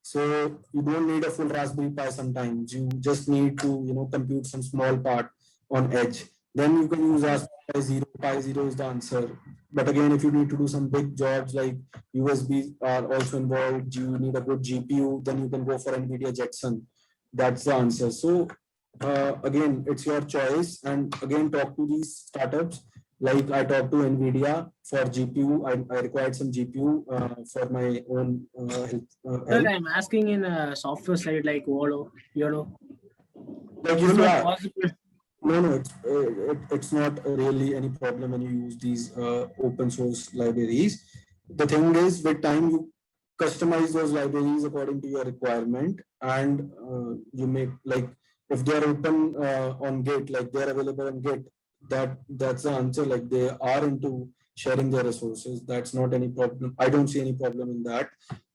So you don't need a full Raspberry Pi sometimes. You just need to compute some small part on edge. Then you can use Raspberry Pi Zero. Pi Zero is the answer. But again, if you need to do some big jobs like USB are also involved, you need a good GPU, then you can go for NVIDIA Jetson. That's the answer. So again, it's your choice. And again, talk to these startups. Like I talked to NVIDIA for GPU. I required some GPU for my own help. Sir, I'm asking in a software side like YOLO. Like Is if it you not are, possible? no, it's not really any problem when you use these open source libraries. The thing is, with time, you customize those libraries according to your requirement, and you make, like, if they're open on Git, like they're available on Git, that's the answer. Like they are into sharing their resources. That's not any problem. I don't see any problem in that.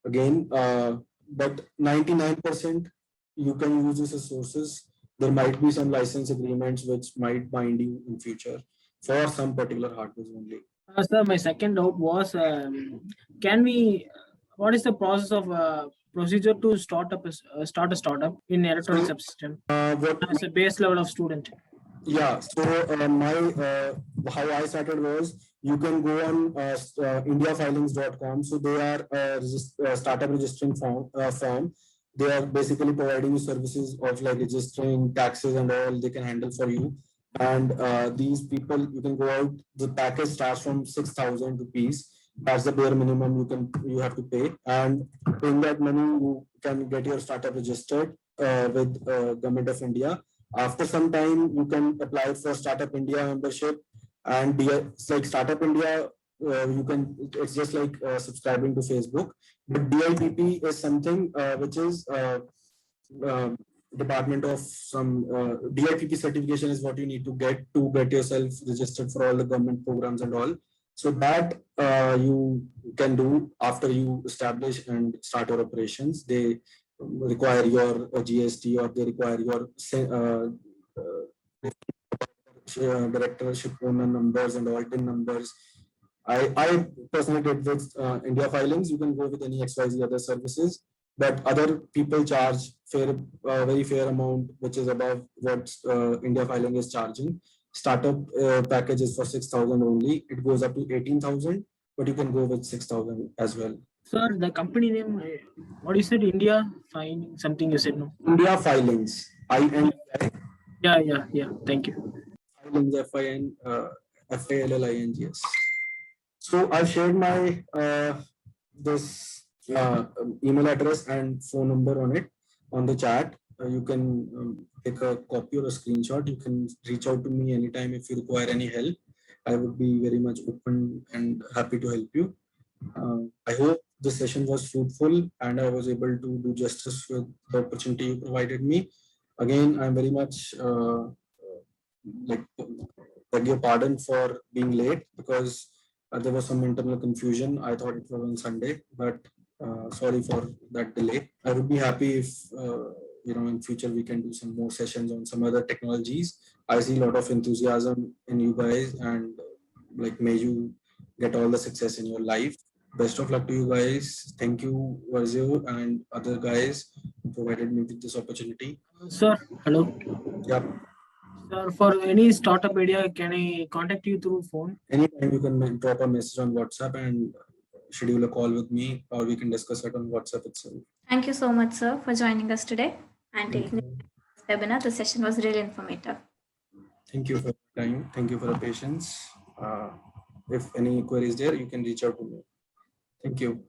Again, but 99% you can use these resources. There might be some license agreements which might bind you in future for some particular hardware only. Sir, my second doubt was, what is the process of procedure to start a startup in electronic subsystem What as a base level of student? Yeah, so how I started was, you can go on indiafilings.com. So they are a startup registering form. They are basically providing you services of like registering taxes and all they can handle for you. And these people, you can go out. The package starts from 6,000 rupees. That's the bare minimum you have to pay. And in that money, you can get your startup registered with Government of India. After some time, you can apply for Startup India membership, and it's like Startup India. It's just like subscribing to Facebook. But DIPP is something which is Department of some DIPP certification is what you need to get yourself registered for all the government programs and all. So that you can do after you establish and start your operations. They require your GST, or they require your directorship owner numbers and all TIN numbers. I personally did with India filings. You can go with any XYZ other services, but other people charge very fair amount, which is above what India filing is charging. Startup package is for 6,000 only. It goes up to 18,000, but you can go with 6,000 as well. Sir, the company name, what you said, India Fine, something you said, no? India filings, INDI Yeah. Thank you. filings, FILLINGS. So I've shared my this email address and phone number on it on the chat. You can take a copy or a screenshot. You can reach out to me anytime if you require any help. I would be very much open and happy to help you. I hope the session was fruitful and I was able to do justice with the opportunity you provided me. Again, I'm very much beg your pardon for being late because there was some internal confusion. I thought it was on Sunday, but sorry for that delay. I would be happy if in future we can do some more sessions on some other technologies. I see a lot of enthusiasm in you guys, and may you get all the success in your life. Best of luck to you guys. Thank you, Varzio and other guys who provided me with this opportunity. Sir, hello. Yep. Sir, for any startup idea, can I contact you through phone? Anytime you can drop a message on WhatsApp and schedule a call with me, or we can discuss it on WhatsApp itself. Thank you so much, sir, for joining us today and taking this webinar. The session was really informative. Thank you for your time. Thank you for your patience. If any queries there, you can reach out to me. Thank you.